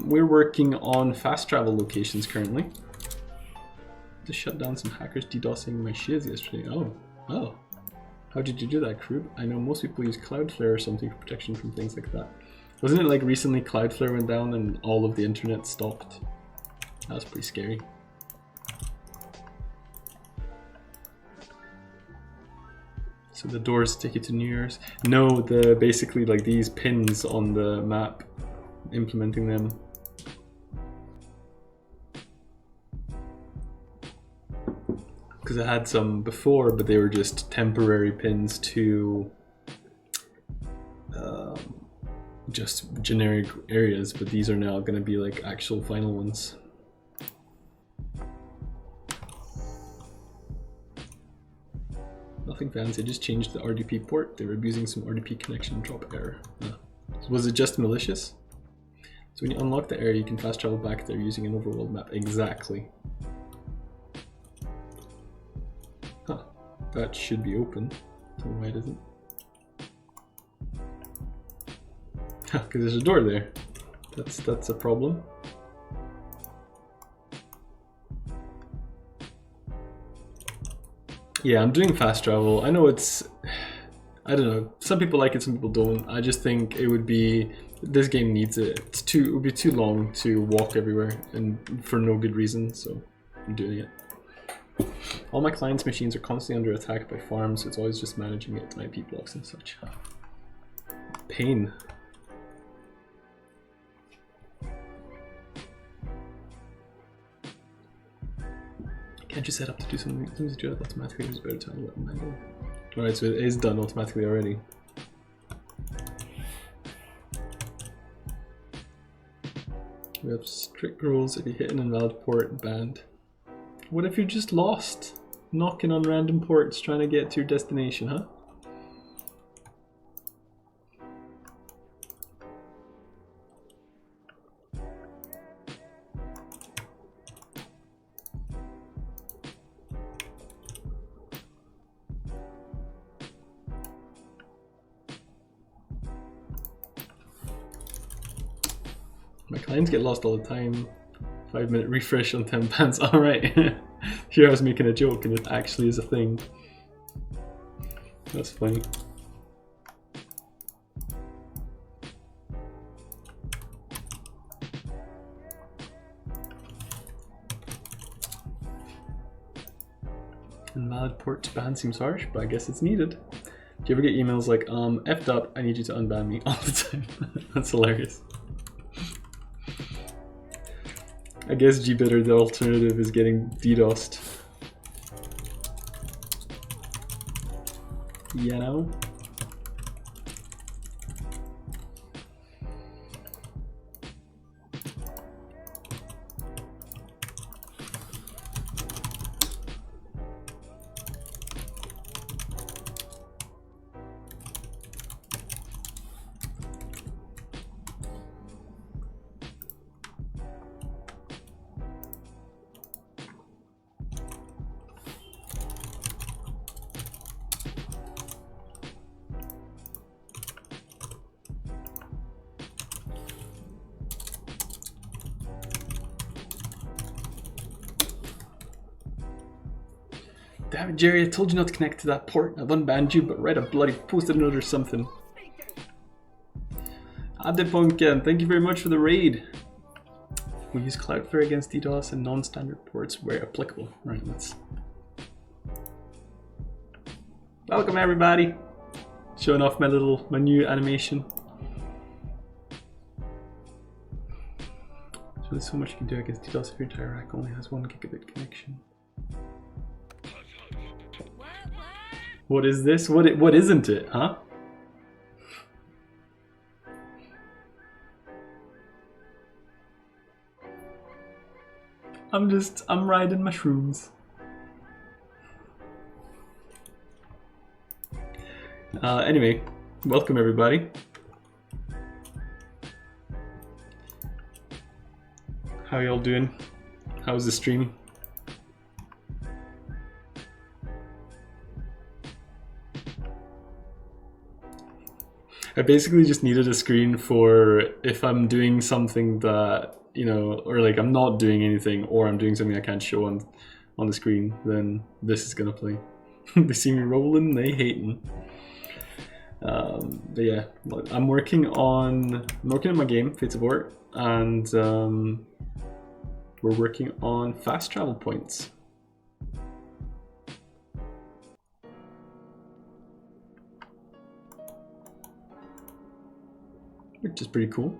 We're working on fast travel locations currently. Just shut down some hackers DDoSing my shiz yesterday. Oh. How did you do that, Krub? I know most people use Cloudflare or something for protection from things like that. Wasn't it like recently Cloudflare went down and all of the internet stopped? That was pretty scary. So the doors take you to New Year's? No, basically like these pins on the map, implementing them. Because I had some before, but they were just temporary pins to just generic areas, but these are now going to be like actual final ones. Nothing fancy, I just changed the RDP port. They were abusing some RDP connection drop error. Was it just malicious? So when you unlock the area, you can fast travel back there using an overworld map. Exactly. That should be open. Don't know why it isn't. Because there's a door there. That's a problem. Yeah, I'm doing fast travel. I know it's... I don't know. Some people like it, some people don't. I just think it would be... This game needs it. It would be too long to walk everywhere and for no good reason, so I'm doing it. All my clients' machines are constantly under attack by farms, so it's always just managing it, IP blocks and such. Pain. Can't you set up to do something? Something to do that automatically. It's better to handle it manually. Alright, so it is done automatically already. We have strict rules. If you hit an invalid port, banned. What if you're just lost? Knocking on random ports trying to get to your destination, huh? My clients get lost all the time. 5-minute refresh on 10 pants. Alright. Here I was making a joke and it actually is a thing. That's funny. Invalid port ban seems harsh, but I guess it's needed. Do you ever get emails like, effed up, I need you to unban me all the time? That's hilarious. I guess GBitter, the alternative is getting DDoSed. You know? Damn it, Jerry, I told you not to connect to that port. I've unbanned you, but write a bloody post-it note or something. Adepunken, thank you very much for the raid. We use Cloudflare against DDoS and non-standard ports where applicable. Right, let's... Welcome everybody! Showing off my new animation. So there's so much you can do against DDoS if your entire rack only has 1 gigabit connection. What is this? What isn't it, huh? I'm riding mushrooms. Anyway, welcome everybody. How y'all doing? How's the stream? I basically just needed a screen for if I'm doing something that, you know, or like I'm not doing anything, or I'm doing something I can't show on the screen, then this is gonna play. They see me rolling, they hating. But yeah, I'm working on my game, Fates of Art, and we're working on fast travel points. Which is pretty cool.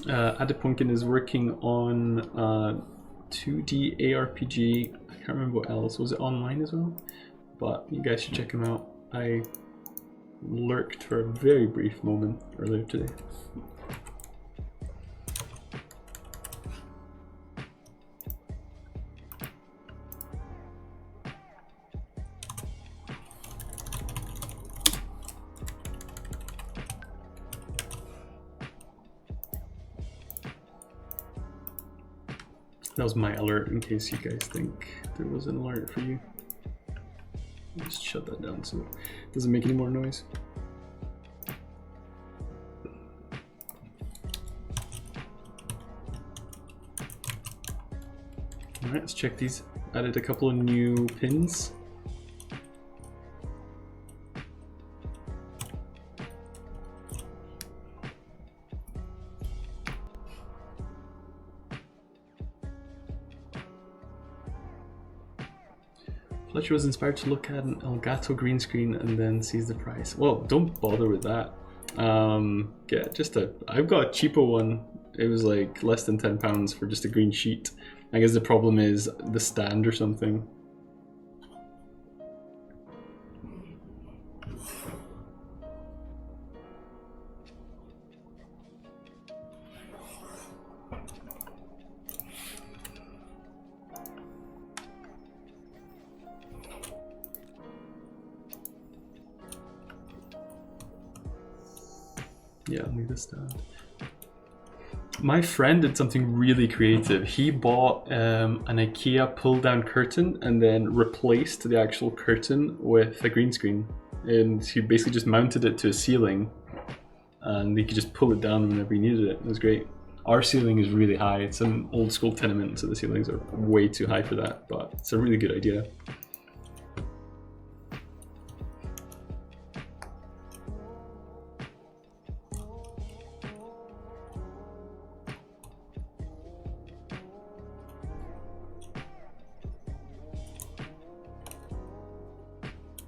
Adepunken is working on 2D ARPG. I can't remember what else. Was it online as well? But you guys should check him out. I lurked for a very brief moment earlier today. That was my alert in case you guys think there was an alert for you. Just shut that down so it doesn't make any more noise. Alright, let's check these. Added a couple of new pins. Fletcher was inspired to look at an Elgato green screen and then sees the price. Well, don't bother with that. Yeah, I've got a cheaper one. It was like less than £10 for just a green sheet. I guess the problem is the stand or something. Yeah, I'll need a stand. My friend did something really creative. He bought an IKEA pull-down curtain and then replaced the actual curtain with a green screen. And he basically just mounted it to a ceiling and he could just pull it down whenever he needed it. It was great. Our ceiling is really high. It's an old school tenement, so the ceilings are way too high for that, but it's a really good idea.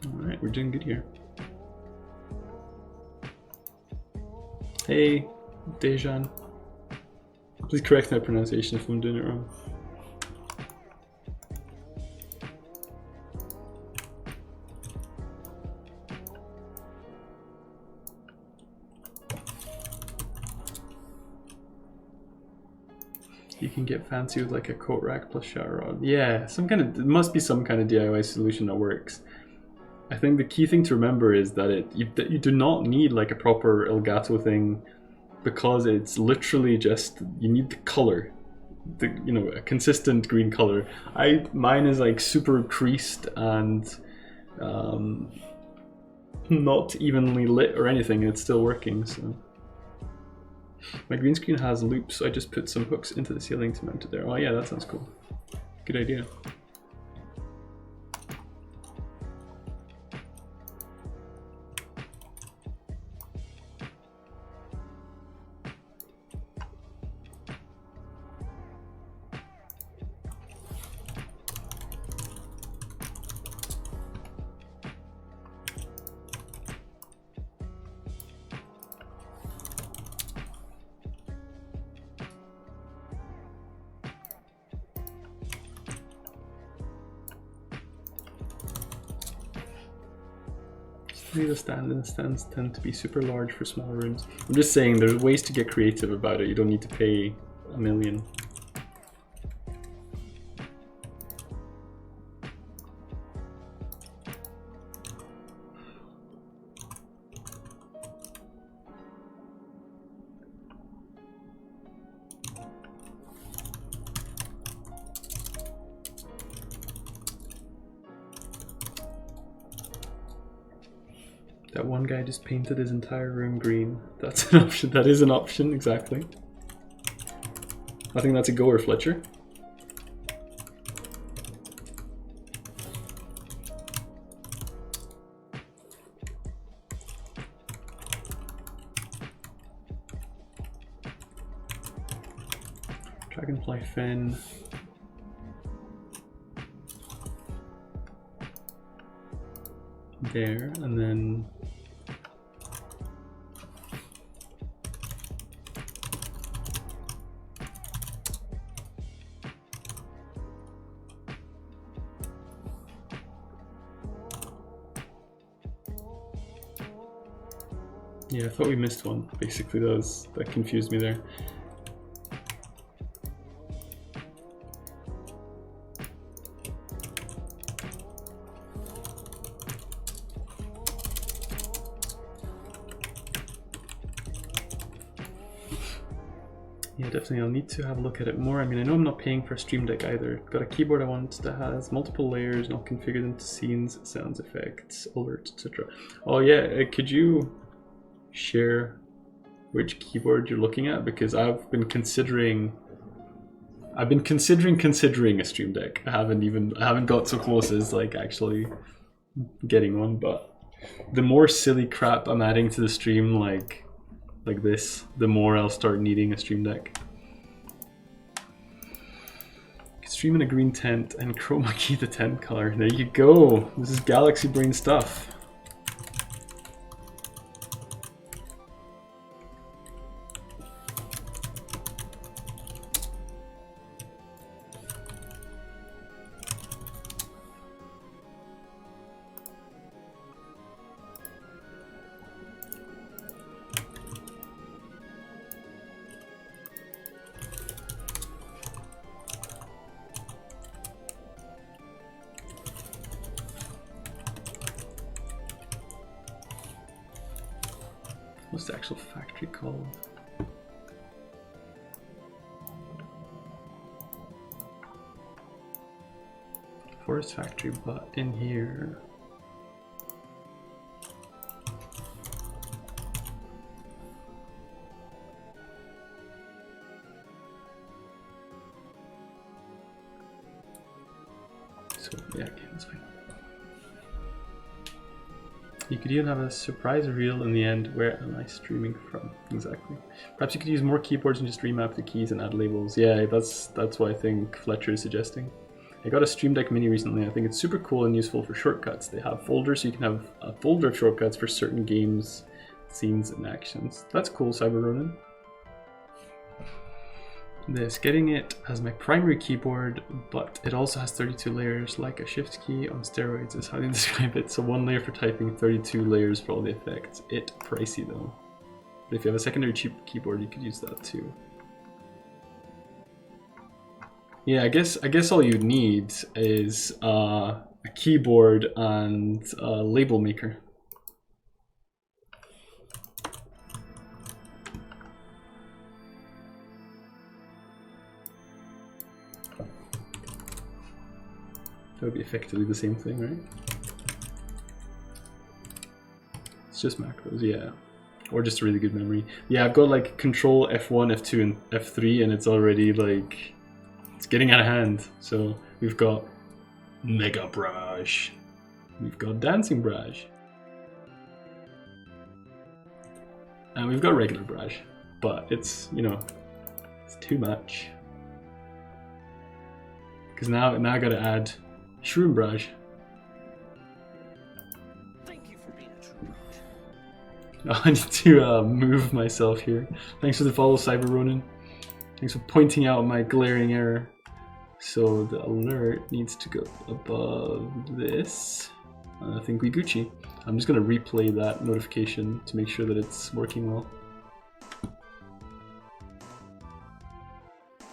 Alright, we're doing good here. Hey, Dejan. Please correct my pronunciation if I'm doing it wrong. You can get fancy with like a coat rack plus shower rod. Yeah, it must be some kind of DIY solution that works. I think the key thing to remember is that you do not need like a proper Elgato thing, because it's literally just, you need the color, a consistent green color. Mine is like super creased and not evenly lit or anything, and it's still working. So my green screen has loops, so I just put some hooks into the ceiling to mount it there. Oh yeah, that sounds cool. Good idea. The stand and the stands tend to be super large for small rooms. I'm just saying there's ways to get creative about it. You don't need to pay $1 million. That one guy just painted his entire room green. That's an option. That is an option, exactly. I think that's a goer, Fletcher. Dragonfly fin. There, and then yeah, I thought we missed one. Basically, that confused me there. Yeah, definitely. I'll need to have a look at it more. I mean, I know I'm not paying for a Stream Deck either. Got a keyboard I want that has multiple layers, and I'll configure them to scenes, sounds, effects, alerts, etc. Oh yeah, could you share which keyboard you're looking at? Because I've been considering considering a Stream Deck. I haven't got so close as like actually getting one, but the more silly crap I'm adding to the stream like this, the more I'll start needing a Stream Deck. Stream in a green tent and chroma key the tent color. There you go. This is Galaxy Brain stuff. What's the actual factory called? Forest Factory, but in here. So yeah, okay, that's fine. You could even have a surprise reveal in the end. Where am I streaming from? Exactly. Perhaps you could use more keyboards and just remap the keys and add labels. Yeah, that's what I think Fletcher is suggesting. I got a Stream Deck Mini recently. I think it's super cool and useful for shortcuts. They have folders, so you can have a folder of shortcuts for certain games, scenes, and actions. That's cool, Cyber Ronin. Getting it as my primary keyboard, but it also has 32 layers, like a shift key on steroids is how they describe it. So 1 layer for typing, 32 layers for all the effects. Pricey though. But if you have a secondary cheap keyboard, you could use that too. Yeah, I guess all you need is a keyboard and a label maker. That would be effectively the same thing, right? It's just macros, yeah. Or just a really good memory. Yeah, I've got like Control F1, F2, and F3, and it's already like... it's getting out of hand. So we've got Mega Brush. We've got Dancing Brush. And we've got regular brush. But it's, you know, it's too much. Because now I gotta add Shroom Brush. Thank you for being a true brush. Oh, I need to move myself here. Thanks for the follow, Cyber Ronin. Thanks for pointing out my glaring error. So the alert needs to go above this. I think we Gucci. I'm just gonna replay that notification to make sure that it's working well.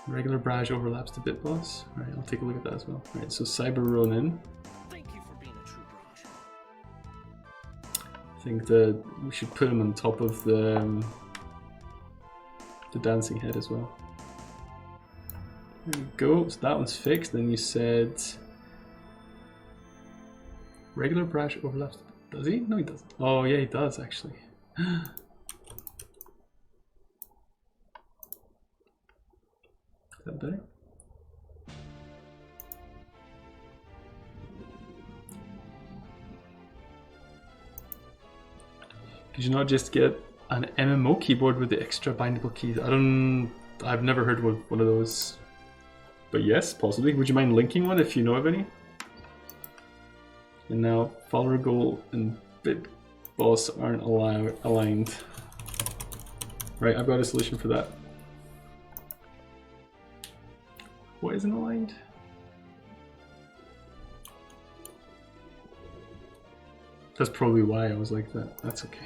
Regular Braj overlaps to Bitboss. Alright, I'll take a look at that as well. Alright, so Cyber Ronin. Thank you for being a true brush. I think that we should put him on top of the dancing head as well. There we go, so that one's fixed. Then you said regular brush overlaps. Does he? No, he doesn't. Oh yeah, he does actually. Is that better? Could you not just get an MMO keyboard with the extra bindable keys? I've never heard of one of those. But yes, possibly. Would you mind linking one if you know of any? And now follower goal and Bitboss aren't aligned. Right, I've got a solution for that. What isn't aligned? That's probably why I was like that. That's okay.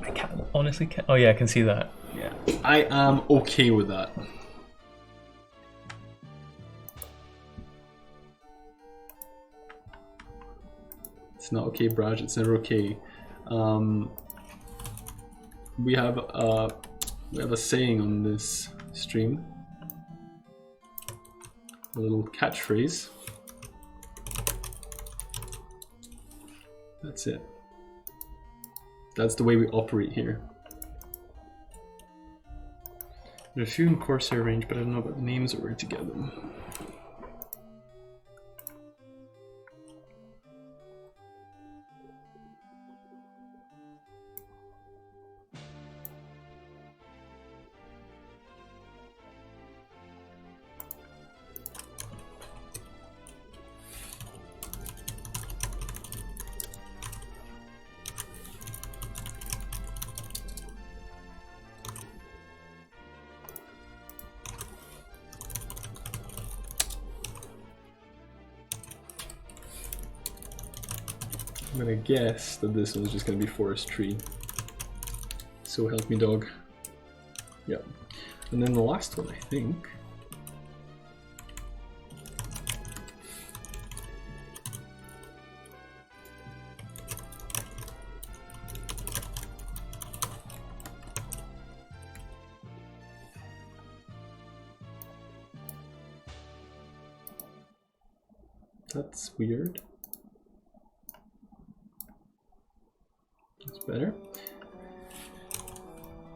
I can't, honestly can't. Oh yeah, I can see that. Yeah, I am okay with that. It's not okay, Braj. It's never okay. we have a saying on this stream, a little catchphrase. That's it. That's the way we operate here. There's a few in Corsair range, but I don't know about the names or where to get them. I'm gonna guess that this one's just gonna be Forest Tree. So help me, dog. Yep. And then the last one, I think. That's weird. That's better.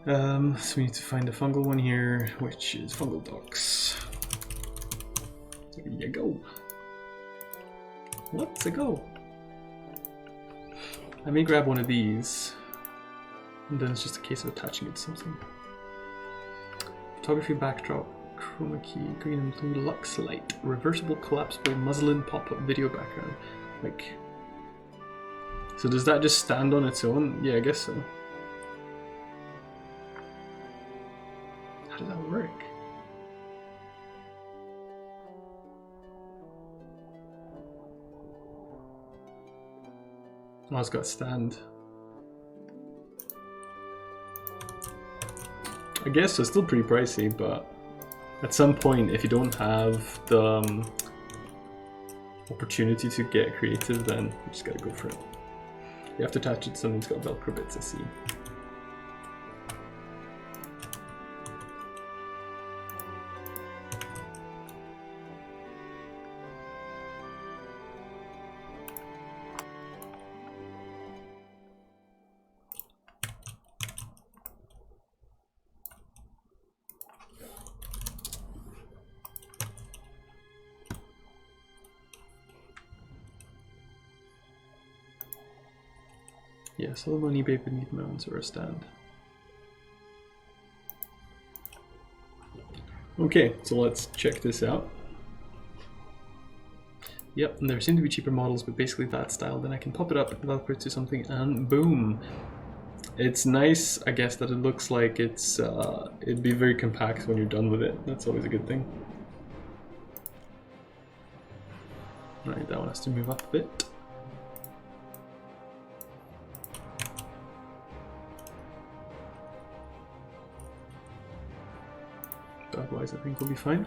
So we need to find a fungal one here, which is Fungal Docs. There you go. Let's go. I may grab one of these, and then it's just a case of attaching it to something. Photography backdrop, chroma key, green and blue lux light, reversible collapsible muslin pop-up video background. Like, so does that just stand on its own? Yeah, I guess so. How does that work? Oh, it's got a stand. I guess it's still pretty pricey, but at some point, if you don't have the opportunity to get creative, then you just gotta go for it. You have to attach it to something that's got Velcro bits, I see. Yeah, sell them on eBay beneath mounts or a stand. Okay, so let's check this out. Yep, and there seem to be cheaper models, but basically that style. Then I can pop it up, velcro it to something, and boom! It's nice, I guess, that it looks like it's it'd be very compact when you're done with it. That's always a good thing. Alright, that one has to move up a bit. Otherwise, I think we'll be fine.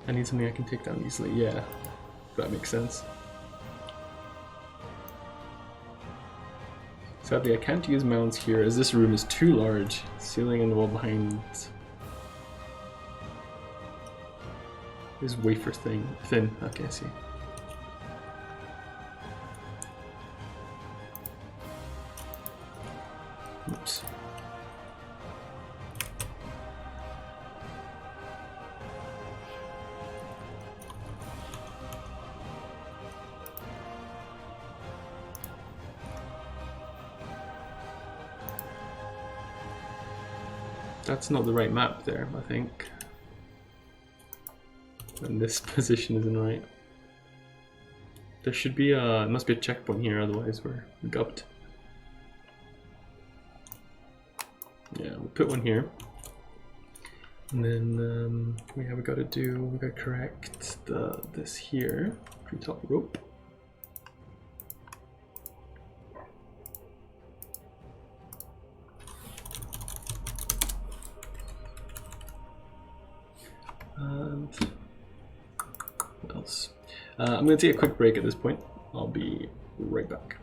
I need something I can take down easily. Yeah, that makes sense. Sadly, I can't use mounts here as this room is too large. Ceiling and the wall behind is wafer thin. Okay, I see. Oops. That's not the right map there, I think. And this position isn't right. There should be a, it must be a checkpoint here, otherwise we're gupped. Yeah, we'll put one here. And then we gotta correct this here, pre-top rope. And what else? I'm going to take a quick break at this point. I'll be right back.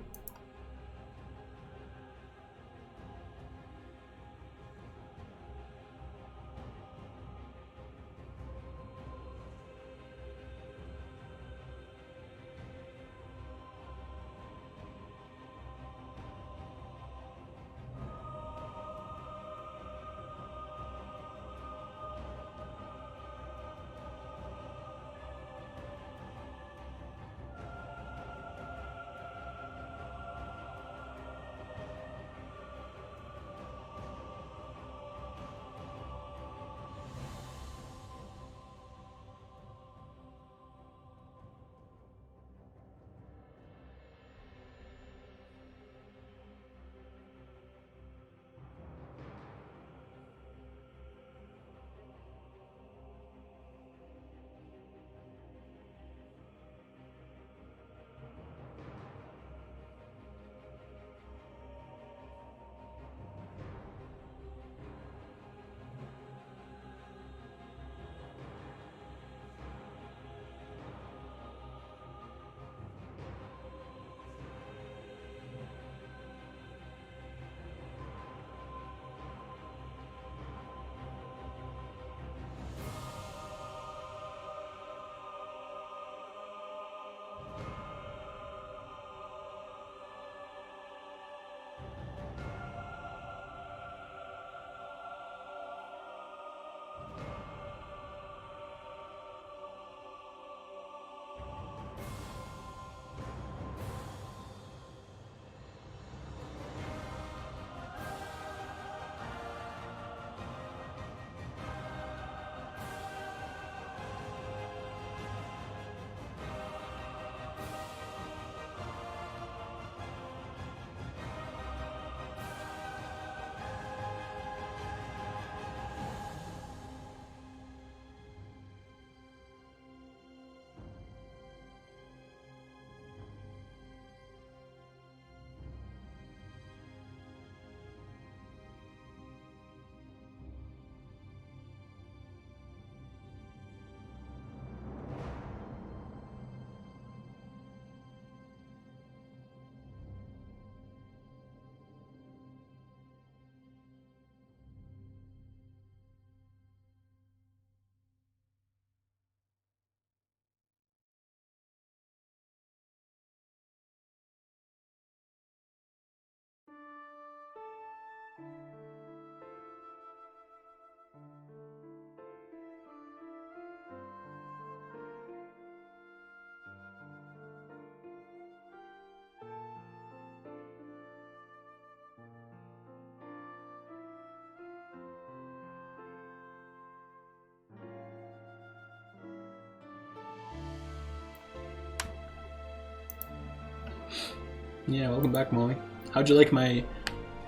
Yeah, welcome back, Molly. How'd you like my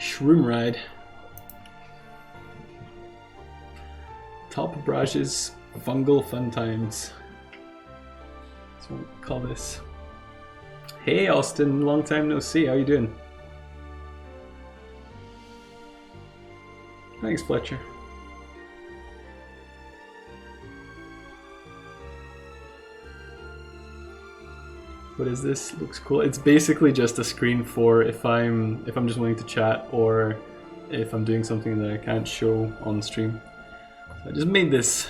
shroom ride? Top of Braj's fungal fun times. That's what we call this. Hey, Austin, long time no see. How you doing? Thanks, Fletcher. What is this? Looks cool. It's basically just a screen for if I'm just wanting to chat or if I'm doing something that I can't show on stream. So I just made this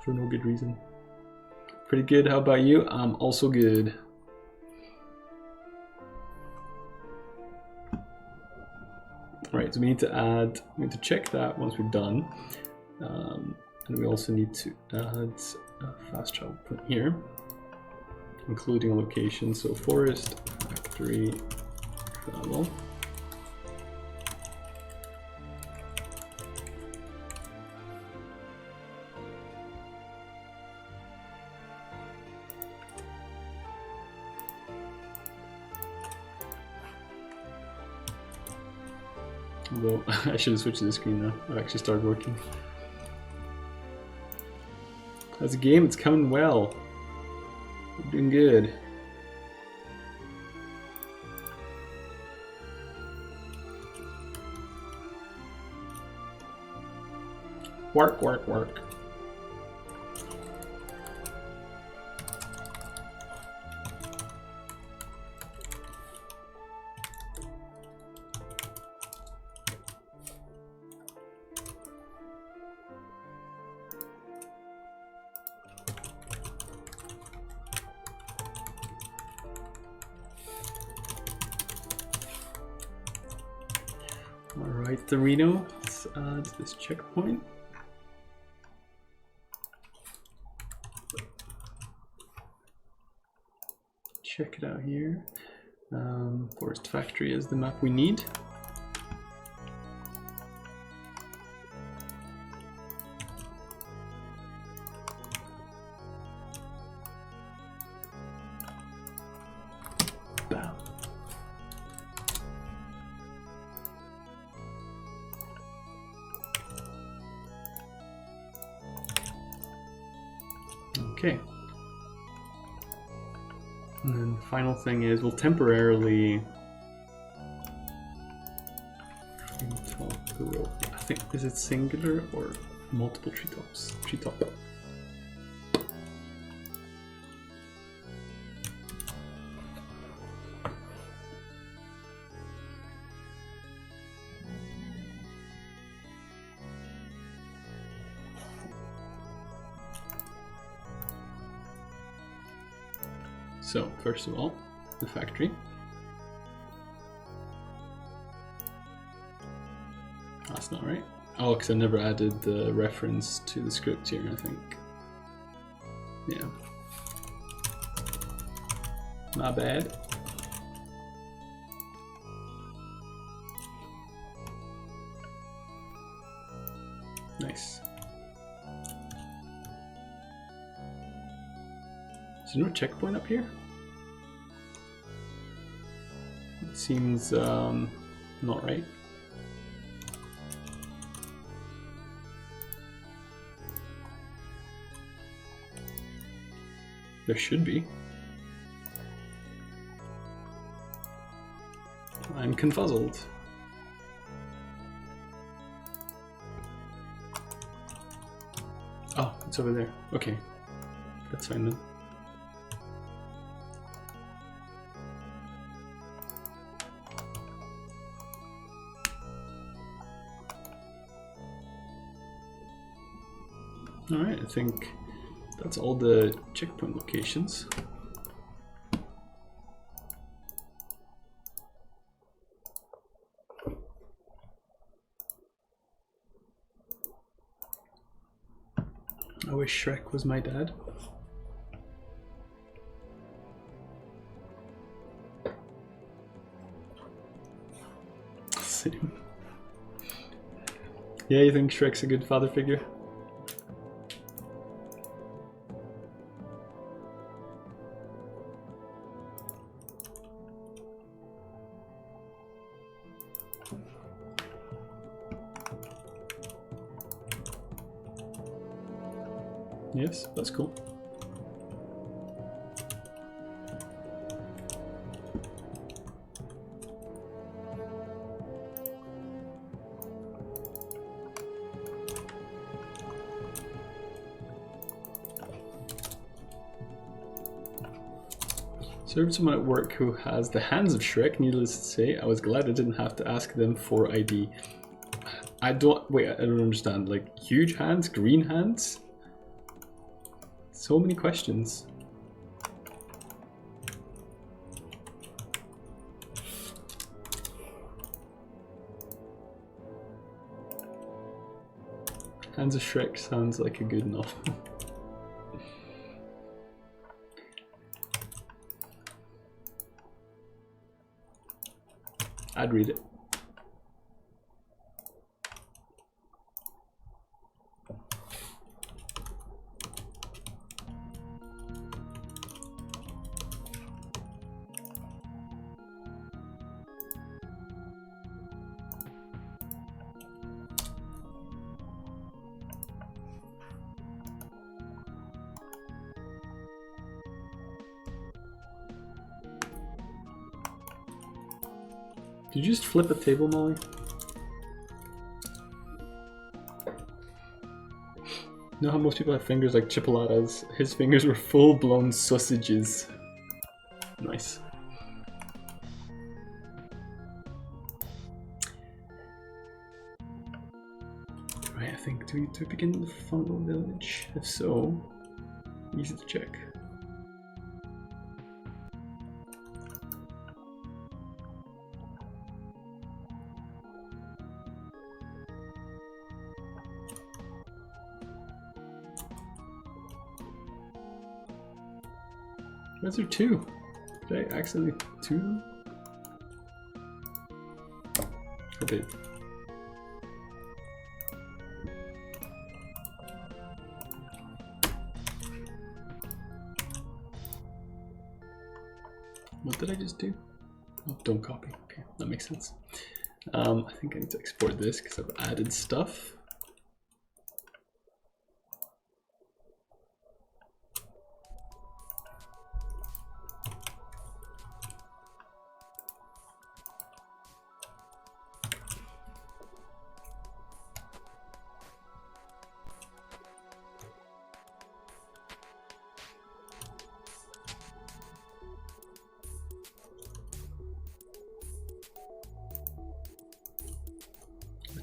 for no good reason. Pretty good. How about you? I'm also good. Right, so we need to check that once we're done. And we also need to add a fast travel point here, including a location. So forest, factory, travel. Although I should have switched to the screen now. I've actually started working. How's the game? It's coming well. I'm doing good. Work, work, work. Alright, Dorino, let's add this checkpoint. Check it out here. Forest Factory is the map we need. Bam. Okay. And then the final thing is we'll temporarily treetop grow. I think, is it singular or multiple treetops? Treetop. So, first of all, the factory. That's not right. Oh, because I never added the reference to the script here, I think. Yeah. Not bad. Nice. Is there no checkpoint up here? It seems not right. There should be. I'm confuzzled. Oh, it's over there. Okay. That's fine then. Alright, I think that's all the checkpoint locations. I wish Shrek was my dad. Same. Yeah, you think Shrek's a good father figure? Yes, that's cool. Served someone at work who has the hands of Shrek. Needless to say, I was glad I didn't have to ask them for ID. I don't understand. Like, huge hands, green hands? So many questions. Hands of Shrek sounds like a good novel. I'd read it. Did you just flip a table, Molly? You know how most people have fingers like chipolatas? His fingers were full-blown sausages. Nice. Right, I think, do we begin the fungal village? If so, easy to check. Why is there two? Did I accidentally two them? Okay. What did I just do? Oh, don't copy. Okay, that makes sense. I think I need to export this because I've added stuff.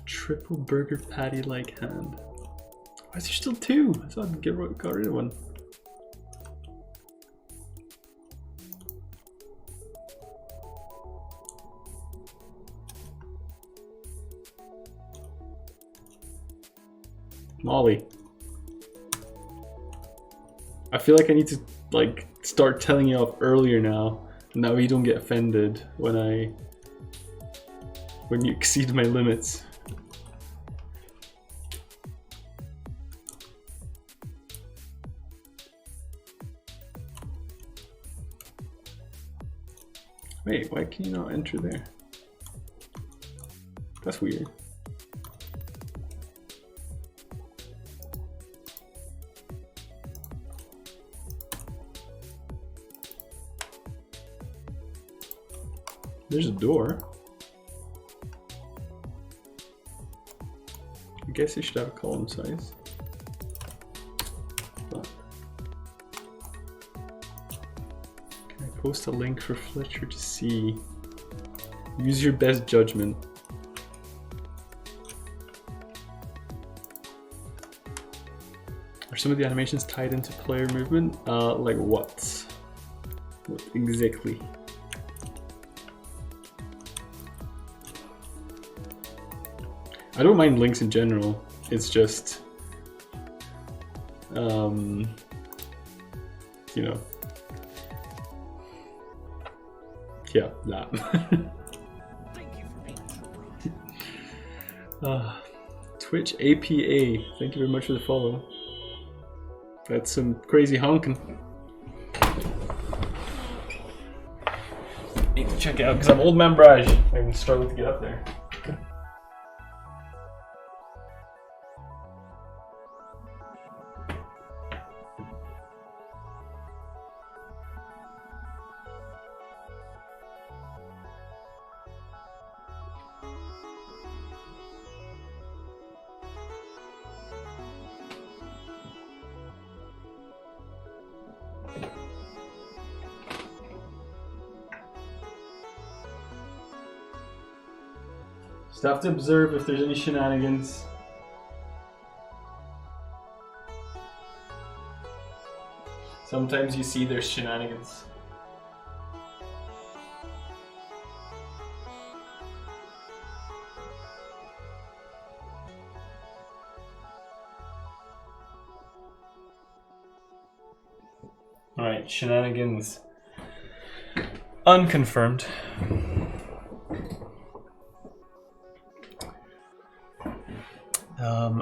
Triple burger patty like hand. Why is there still two? I thought I got rid of one. Molly. I feel like I need to like start telling you off earlier now, and that way you don't get offended when you exceed my limits. Wait, why can you not enter there? That's weird. There's a door. I guess it should have a column size. But can I post a link for Fletcher to see? Use your best judgment. Are some of the animations tied into player movement? Like what? What exactly? I don't mind links in general, it's just, you know, yeah, that. Thank you for being true. Twitch APA, thank you very much for the follow. That's some crazy honking. Need to check it out because I'm old man Braj. I'm struggling to get up there. Just have to observe if there's any shenanigans. Sometimes you see there's shenanigans. Alright, shenanigans unconfirmed.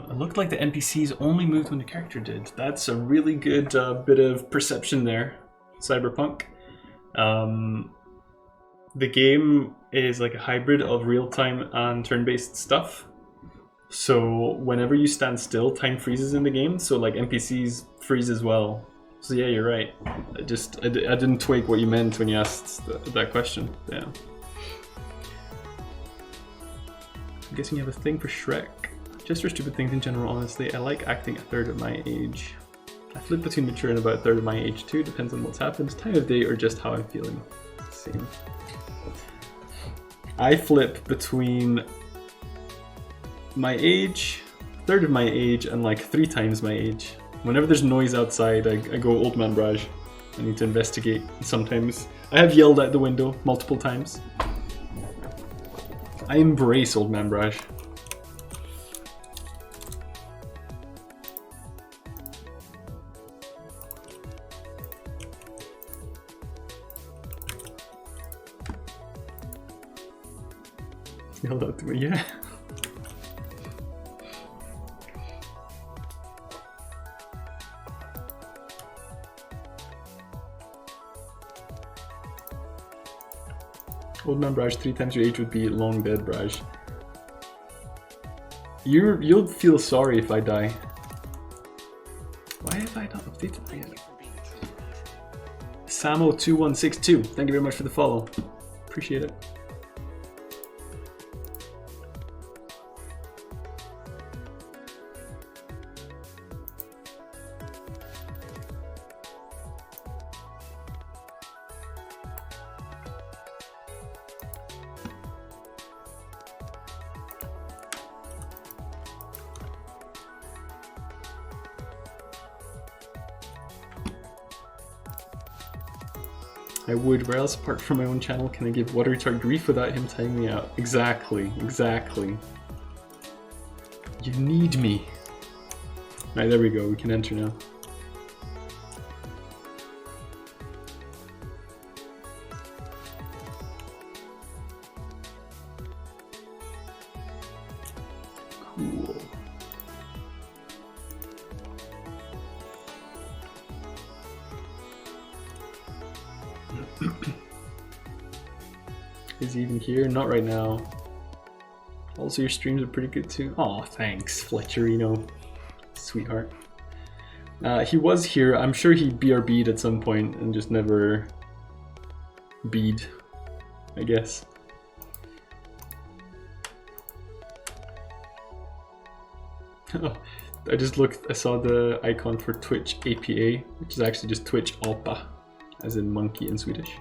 It looked like the NPCs only moved when the character did. That's a really good bit of perception there, Cyberpunk. The game is like a hybrid of real-time and turn-based stuff. So whenever you stand still, time freezes in the game. So like NPCs freeze as well. So yeah, you're right. I didn't twig what you meant when you asked that question. Yeah. I'm guessing you have a thing for Shrek. Just for stupid things in general, honestly, I like acting a third of my age. I flip between mature and about a third of my age too, depends on what's happened, time of day, or just how I'm feeling. Same. I flip between my age, a third of my age, and like 3 times my age. Whenever there's noise outside, I go Old Man Braj. I need to investigate. Sometimes I have yelled out the window multiple times. I embrace Old Man Braj. Yelled out to me, yeah. Old Man Braj, 3 times your age would be long dead, Braj. You'll feel sorry if I die. Why have I not updated that yet? Samo2162, thank you very much for the follow. Appreciate it. I would, where else apart from my own channel can I give Water Retard grief without him tying me out? Exactly, exactly. You need me. Right, there we go, we can enter now. Cool. Is he even here? Not right now. Also, your streams are pretty good too. Aw, thanks, Fletcherino. Sweetheart. He was here. I'm sure he BRB'd at some point and just never bead, I guess. Oh, I just looked, I saw the icon for Twitch APA, which is actually just Twitch Alpa, as in monkey in Swedish.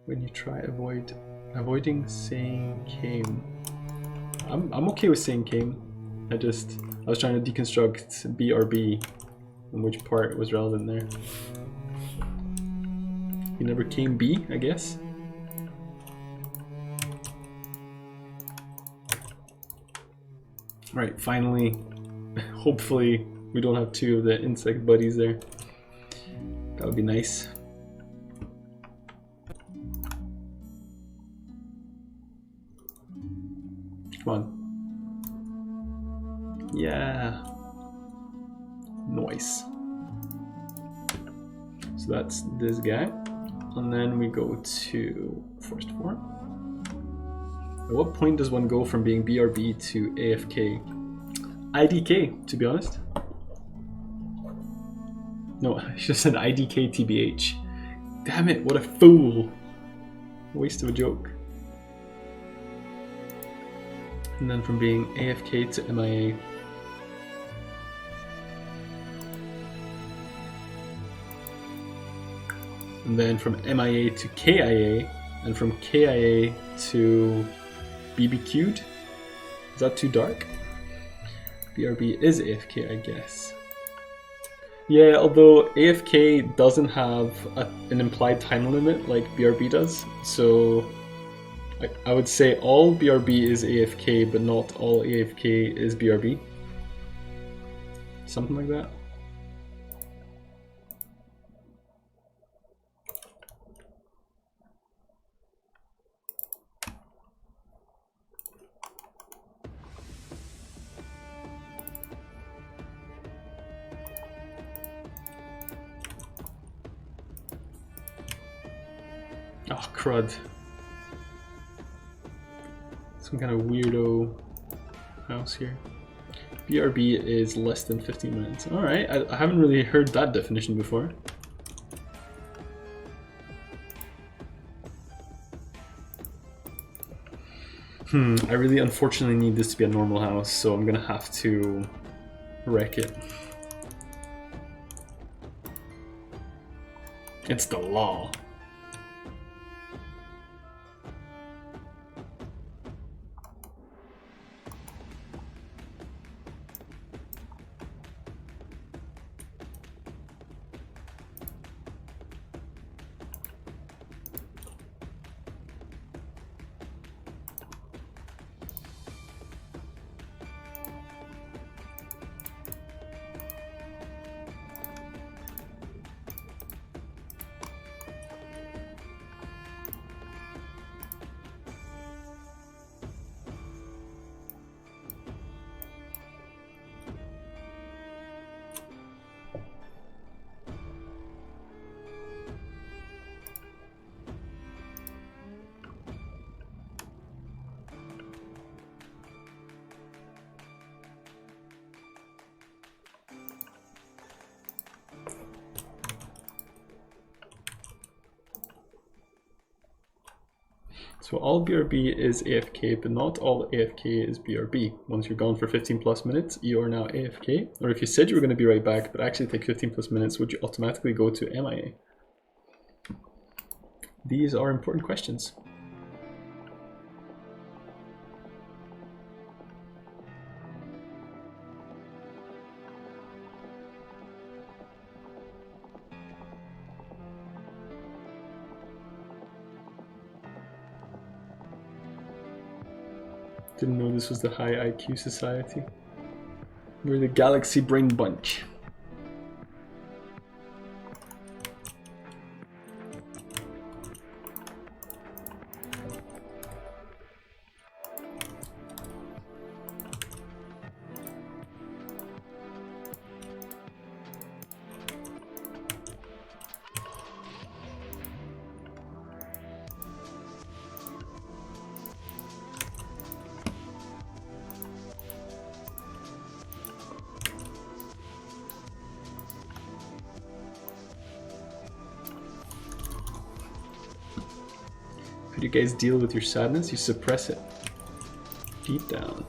When you try avoiding saying came. I'm okay with saying came. I was trying to deconstruct BRB and which part was relevant there. You never came B, I guess. Right, finally. Hopefully we don't have 2 of the insect buddies there. That would be nice. Come on. Yeah. Nice. So that's this guy. And then we go to Forest 4. At what point does one go from being BRB to AFK? IDK, to be honest. No, I should have said IDK TBH. Damn it, what a fool. Waste of a joke. And then from being AFK to MIA. And then from MIA to KIA, and from KIA to BBQ'd. Is that too dark? BRB is AFK, I guess. Yeah, although AFK doesn't have an implied time limit like BRB does, so I would say all BRB is AFK, but not all AFK is BRB. Something like that. Oh, crud. Some kind of weirdo house here. BRB is less than 15 minutes. Alright, I haven't really heard that definition before. I really unfortunately need this to be a normal house, so I'm gonna have to wreck it. It's the law. So all BRB is AFK, but not all AFK is BRB. Once you're gone for 15 plus minutes, you are now AFK. Or if you said you were going to be right back, but actually take 15 plus minutes, would you automatically go to MIA? These are important questions. Didn't know this was the high IQ society. We're the Galaxy Brain Bunch. How do you guys deal with your sadness? You suppress it deep down.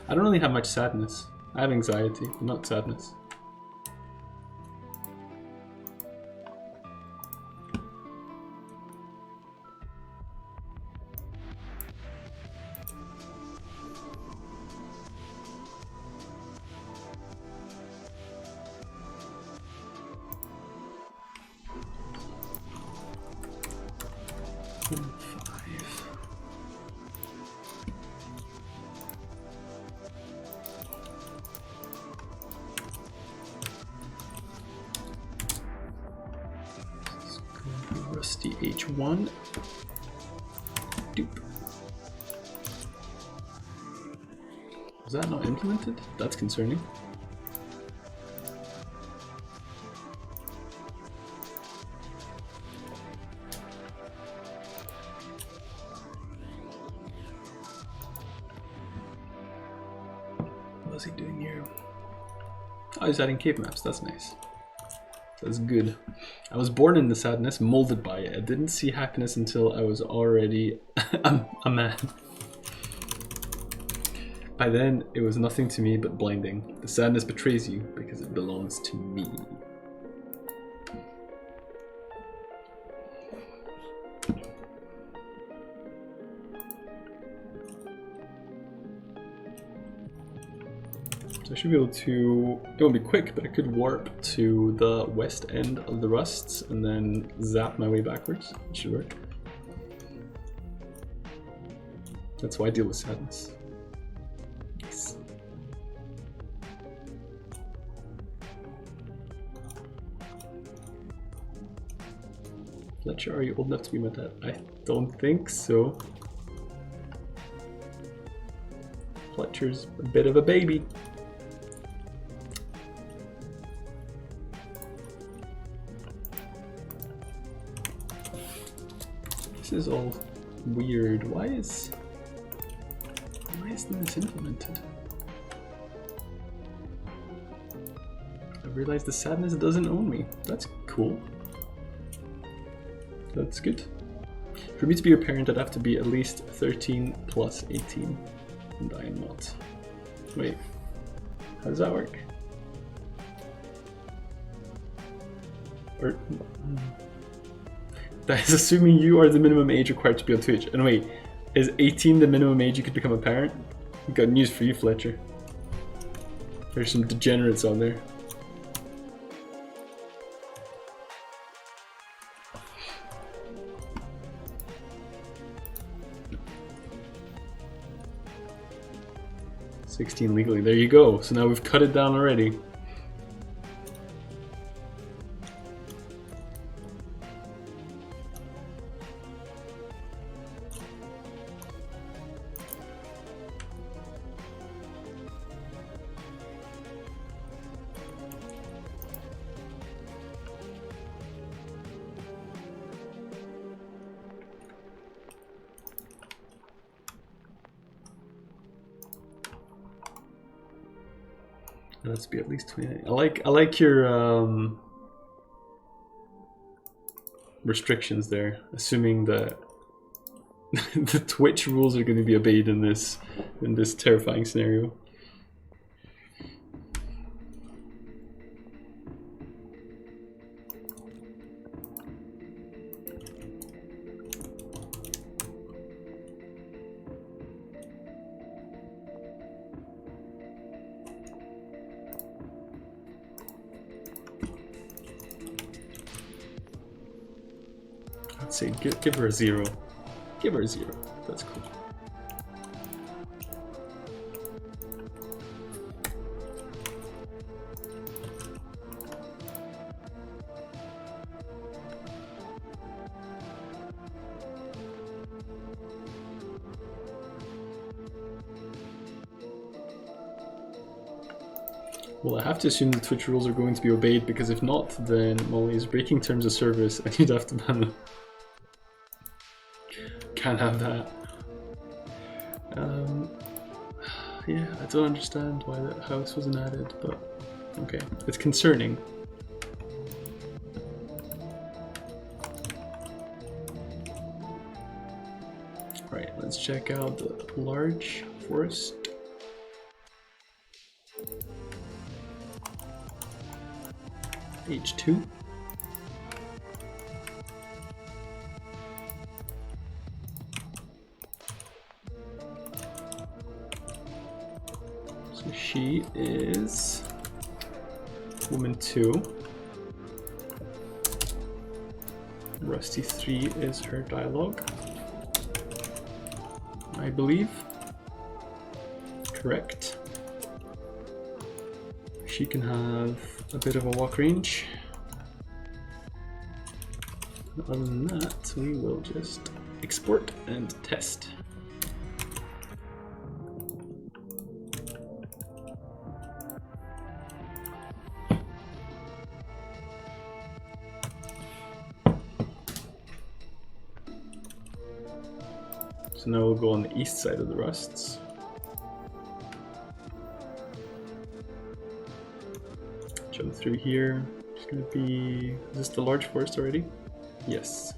I don't really have much sadness. I have anxiety, but not sadness. Rusty H1. Doop. Was that not implemented? That's concerning. What's he doing here? Oh, he's adding cave maps. That's nice. That's good. I was born in the sadness, molded by it. I didn't see happiness until I was already a man. By then, it was nothing to me but blinding. The sadness betrays you because it belongs to me. So I should be able to, it won't be quick, but I could warp to the west end of the rusts and then zap my way backwards. It should work. That's why I deal with sadness. Nice. Fletcher, are you old enough to be my dad? I don't think so. Fletcher's a bit of a baby. This is all weird. Why Why isn't this implemented? I realized the sadness doesn't own me. That's cool. That's good. For me to be a parent, I'd have to be at least 13 plus 18. And I am not. Wait, how does that work? Or, that is assuming you are the minimum age required to be on Twitch. And wait, is 18 the minimum age you could become a parent? I've got news for you, Fletcher. There's some degenerates out there. $16 legally. There you go. So now we've cut it down already. Let's be at least 29. I like your restrictions there, assuming that the Twitch rules are going to be obeyed in this terrifying scenario. I'd say give her a 0. Give her a 0. That's cool. Well, I have to assume the Twitch rules are going to be obeyed, because if not, then Molly is breaking terms of service and you'd have to ban them. Can't have that. Yeah, I don't understand why that house wasn't added, but okay. It's concerning. Right, let's check out the large forest. H2. So she is woman 2. Rusty 3 is her dialogue, I believe. Correct. She can have a bit of a walk range. Other than that, we will just export and test. So now we'll go on the east side of the rusts. Jump through here. It's gonna be, is this the large forest already? Yes.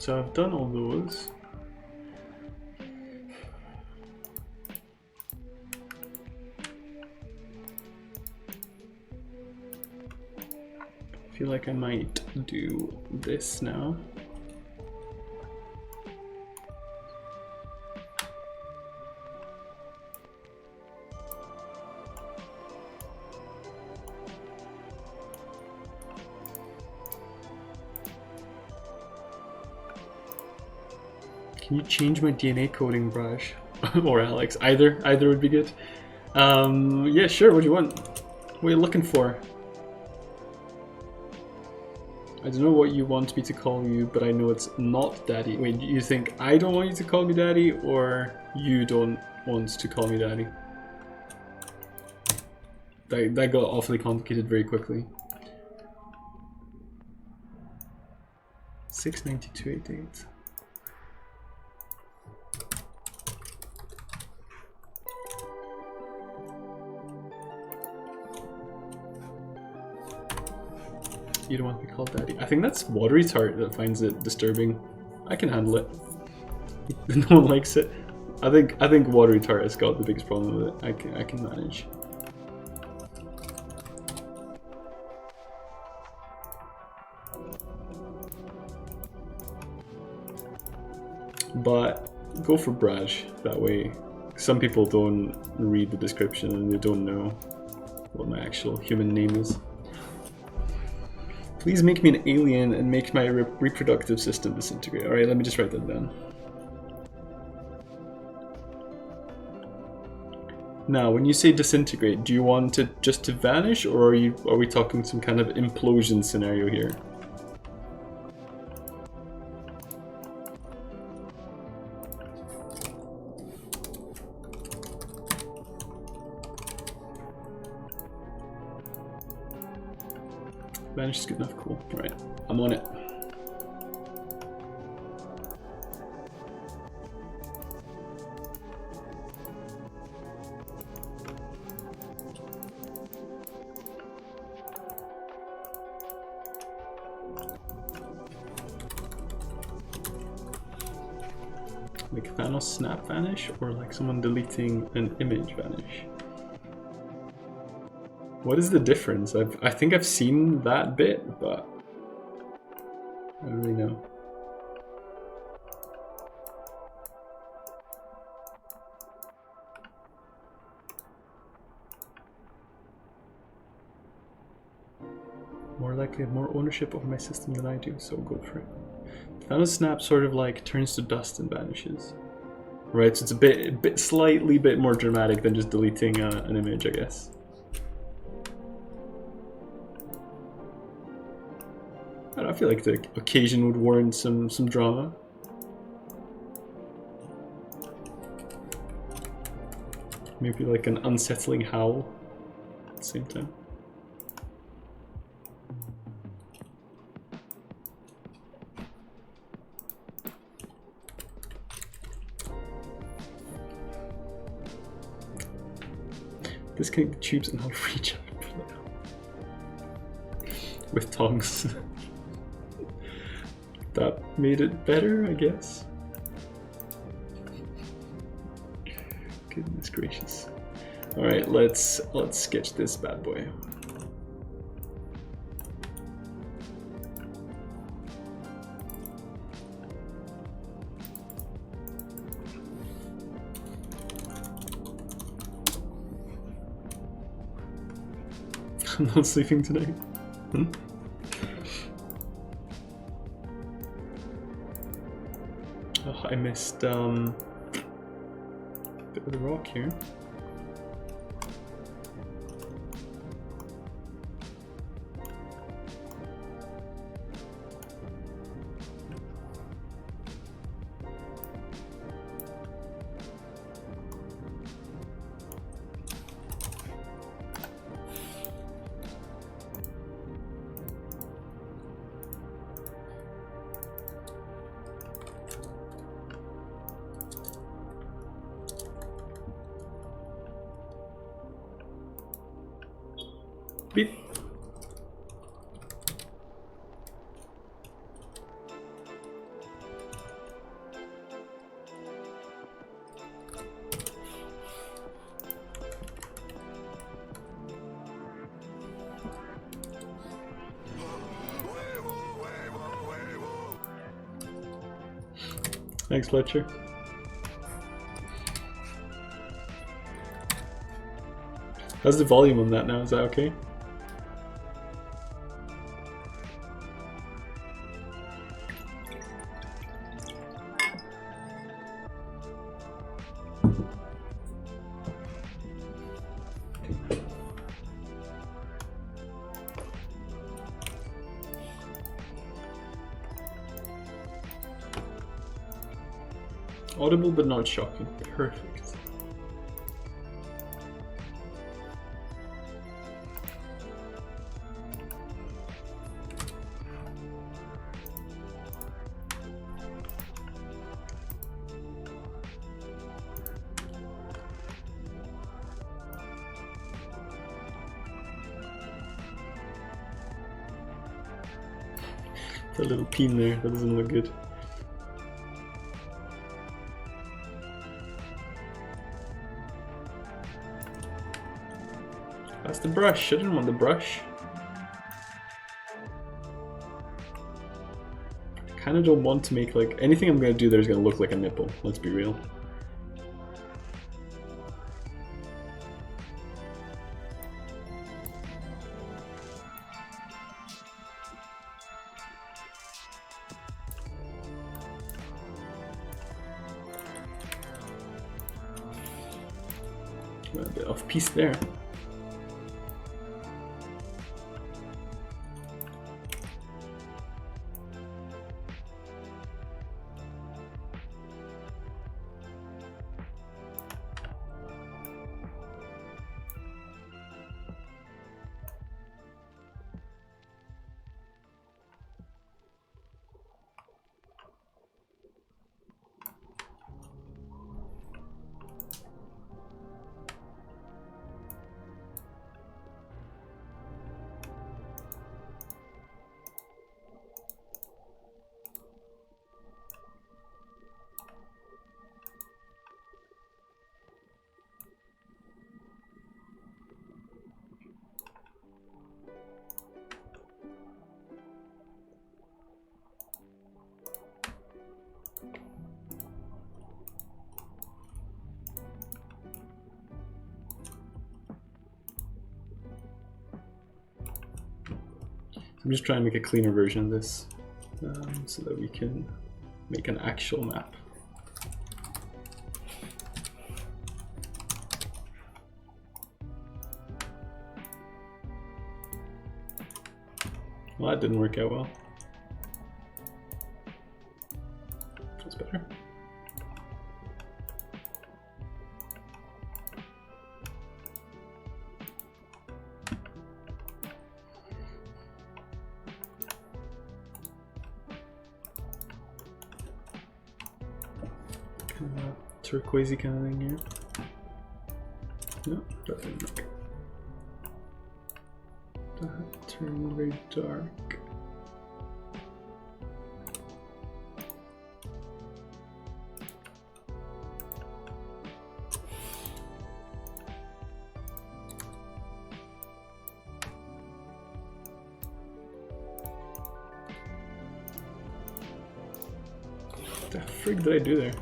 So I've done all those. I feel like I might do this now. Can you change my DNA coding, Braj? Or Alex? Either would be good. Yeah, sure. What do you want? What are you looking for? I don't know what you want me to call you, but I know it's not Daddy. Wait, you think I don't want you to call me Daddy, or you don't want to call me Daddy? That got awfully complicated very quickly. 69288. You don't want to be called Daddy. I think that's Watery Tart that finds it disturbing. I can handle it. No one likes it. I think Watery Tart has got the biggest problem with it. I can manage. But go for Braj that way. Some people don't read the description and they don't know what my actual human name is. Please make me an alien and make my reproductive system disintegrate. Alright, let me just write that down. Now, when you say disintegrate, do you want it just to vanish, or are we talking some kind of implosion scenario here? Vanish is good enough, cool. Alright, I'm on it. Like Thanos snap vanish, or like someone deleting an image vanish? What is the difference? I think I've seen that bit, but I don't really know. More likely have more ownership over my system than I do, so go for it. Thanos snap sort of like turns to dust and vanishes. Right, so it's a slightly bit more dramatic than just deleting an image, I guess. I feel like the occasion would warrant some drama. Maybe like an unsettling howl at the same time. Disconnect the tubes and I'll reach out with tongs. That made it better, I guess. Goodness gracious. Alright, let's sketch this bad boy. I'm not sleeping tonight. Oh, I missed a bit of the rock here. Beep. Thanks, Fletcher. How's the volume on that now? Is that okay? Audible but not shocking. Perfect. A little peen there, that doesn't look good. That's the brush, I didn't want the brush. I kinda don't want to make like, anything I'm gonna do there is gonna look like a nipple, let's be real. A bit off piece there. I'm just trying to make a cleaner version of this so that we can make an actual map. Well, that didn't work out well. That's better. Turquoisey kind of thing here. No, that didn't work. That turned very dark. What the frig did I do there?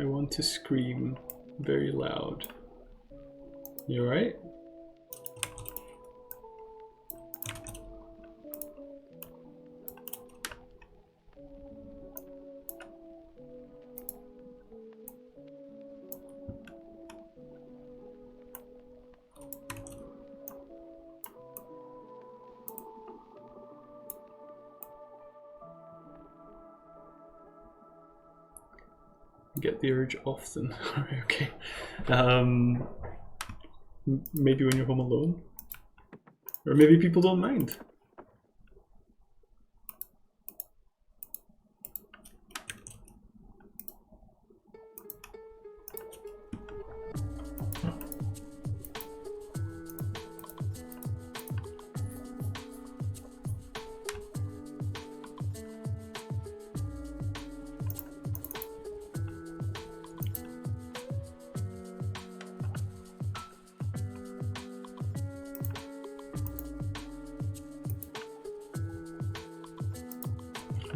I want to scream very loud. You alright? Get the urge often. Okay. Maybe when you're home alone, or maybe people don't mind.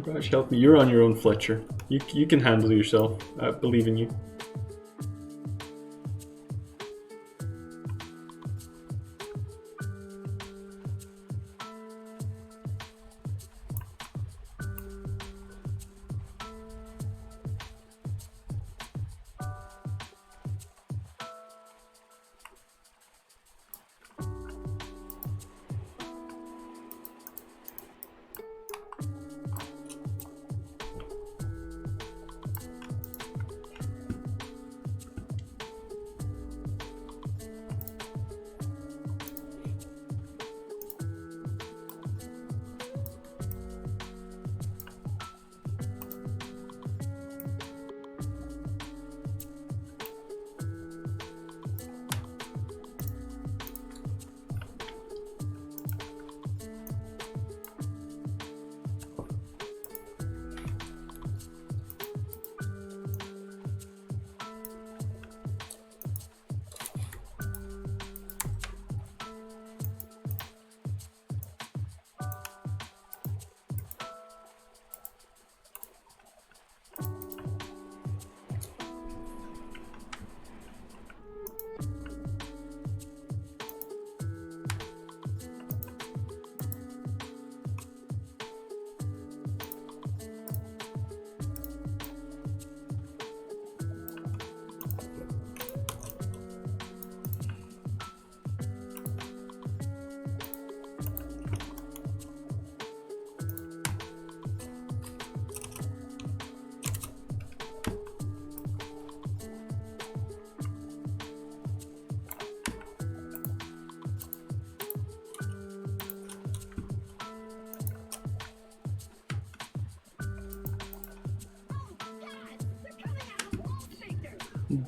Gosh, help me. You're on your own, Fletcher. You can handle yourself. I believe in you.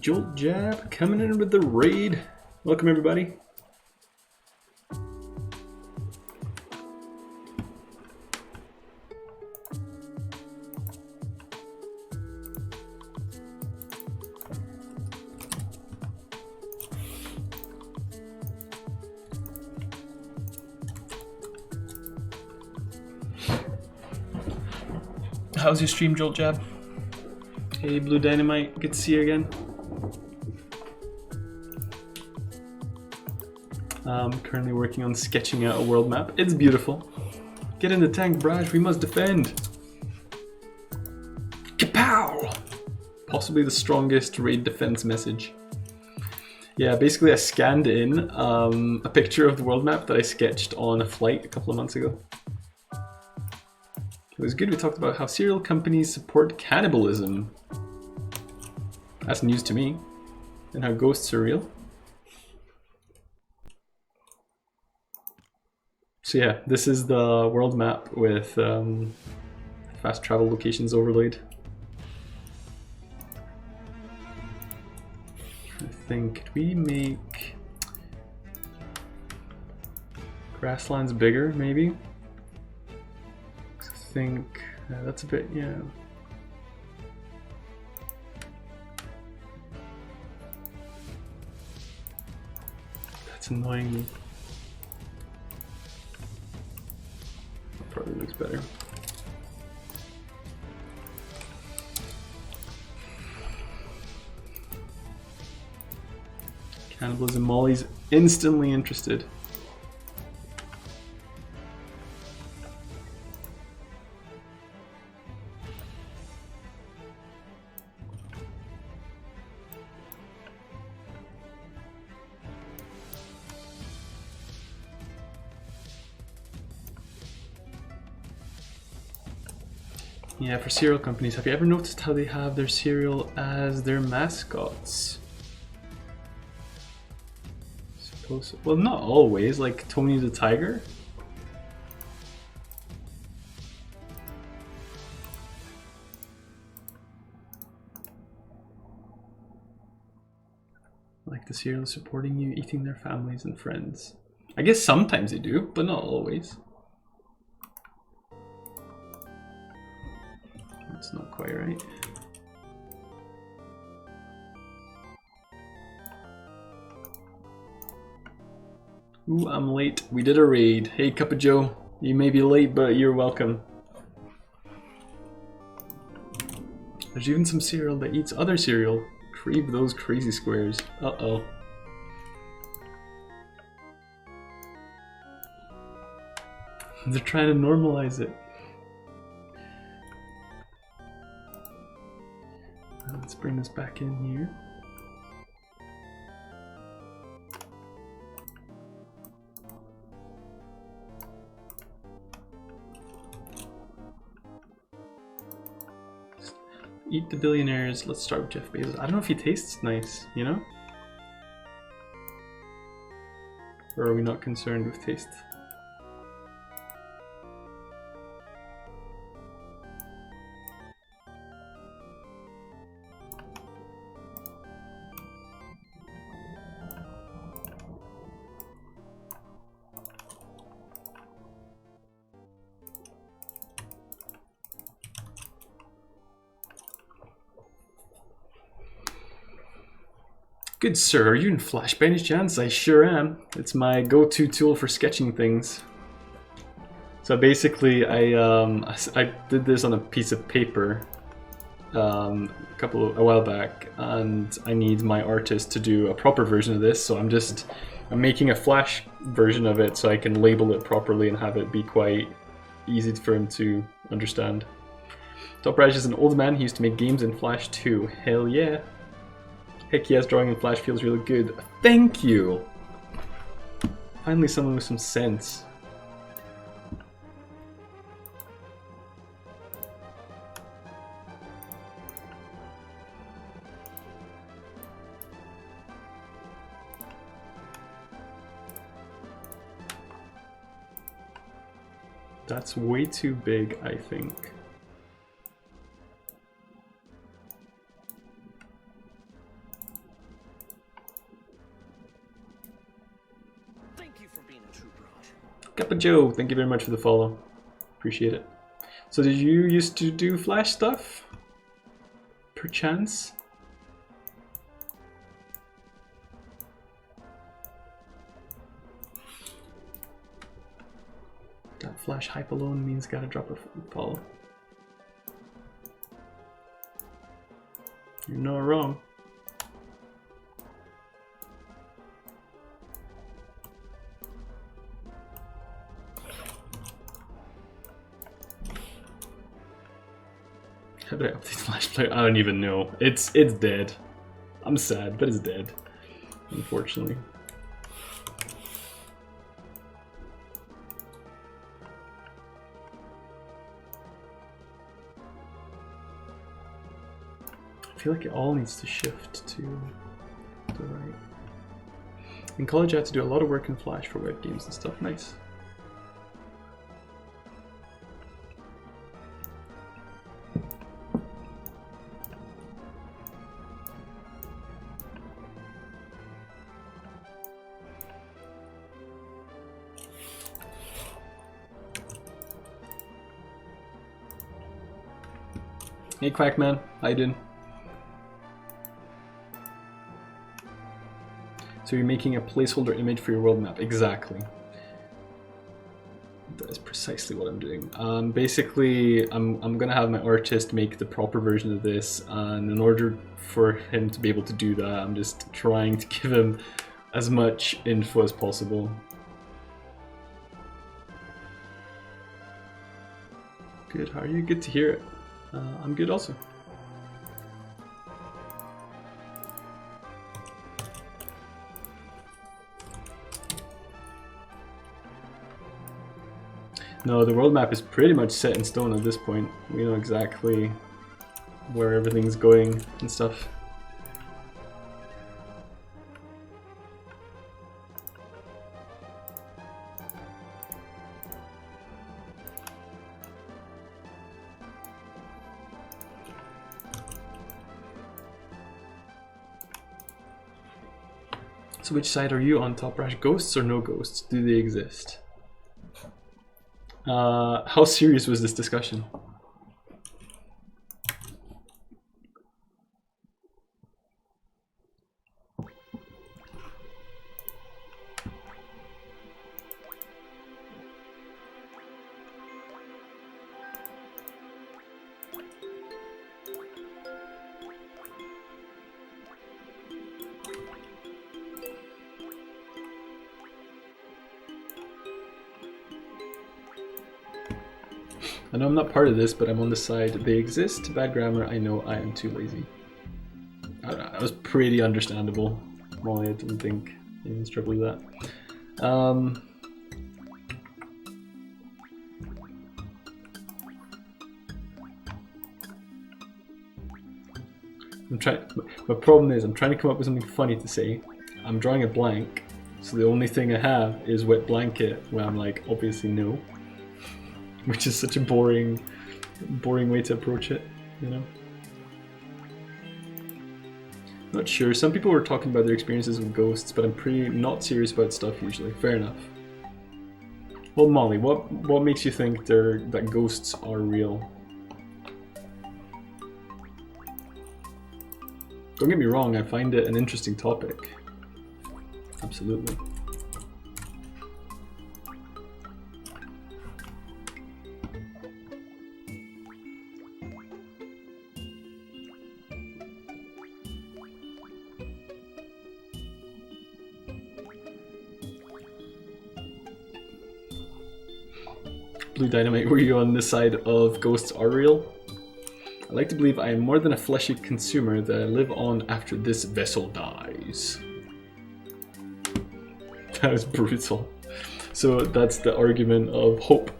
Jolt Jab coming in with the raid. Welcome, everybody. How's your stream, Jolt Jab? Hey, Blue Dynamite. Good to see you again. Currently working on sketching out a world map. It's beautiful. Get in the tank, Braj. We must defend. Kapow! Possibly the strongest raid defense message. Yeah, basically I scanned in a picture of the world map that I sketched on a flight a couple of months ago. It was good. We talked about how cereal companies support cannibalism. That's news to me. And how ghosts are real. So yeah, this is the world map with fast travel locations overlaid. I think, could we make grasslands bigger, maybe? I think that's a bit, yeah. That's annoying. Probably looks better. Cannibalism. Molly's instantly interested. Yeah, for cereal companies, have you ever noticed how they have their cereal as their mascots? Well, not always, like Tony the Tiger. Like the cereal supporting you, eating their families and friends. I guess sometimes they do, but not always. That's not quite right. Ooh, I'm late. We did a raid. Hey, Cup of Joe. You may be late, but you're welcome. There's even some cereal that eats other cereal. Crave those crazy squares. Uh-oh. They're trying to normalize it. Let's bring this back in here. Eat the billionaires. Let's start with Jeff Bezos. I don't know if he tastes nice, you know? Or are we not concerned with taste? Good sir, are you in Flash by any chance? I sure am. It's my go-to tool for sketching things. So basically, I did this on a piece of paper a while back, and I need my artist to do a proper version of this. So I'm making a Flash version of it so I can label it properly and have it be quite easy for him to understand. Top Rash is an old man. He used to make games in Flash too. Hell yeah. Heck yes, drawing in Flash feels really good. Thank you! Finally someone with some sense. That's way too big, I think. Kappa Joe, thank you very much for the follow. Appreciate it. So did you used to do Flash stuff? Perchance? That Flash hype alone means gotta drop a follow. You're not wrong. How do I update Flash Player? I don't even know. It's dead. I'm sad, but it's dead. Unfortunately. I feel like it all needs to shift to the right. In college I had to do a lot of work in Flash for web games and stuff. Nice. Hey Quackman, how you doing? So you're making a placeholder image for your world map. Exactly. That is precisely what I'm doing. Basically, I'm gonna have my artist make the proper version of this, and in order for him to be able to do that, I'm just trying to give him as much info as possible. Good, how are you? Good to hear it. I'm good also. No, the world map is pretty much set in stone at this point. We know exactly where everything's going and stuff. So which side are you on, Top Rash? Ghosts or no ghosts? Do they exist? How serious was this discussion? I know I'm not part of this, but I'm on the side. They exist. Bad grammar. I know I am too lazy. I don't know, that was pretty understandable. Molly, I didn't think anyone's trouble with that. I'm trying. My problem is I'm trying to come up with something funny to say. I'm drawing a blank, so the only thing I have is wet blanket, where I'm like, obviously no. Which is such a boring way to approach it, you know? Not sure. Some people were talking about their experiences with ghosts, but I'm pretty not serious about stuff usually. Fair enough. Well, Molly, what makes you think that ghosts are real? Don't get me wrong, I find it an interesting topic. Absolutely. Blue Dynamite, were you on this side of ghosts are real? I like to believe I am more than a fleshy consumer that I live on after this vessel dies. That was brutal. So that's the argument of hope.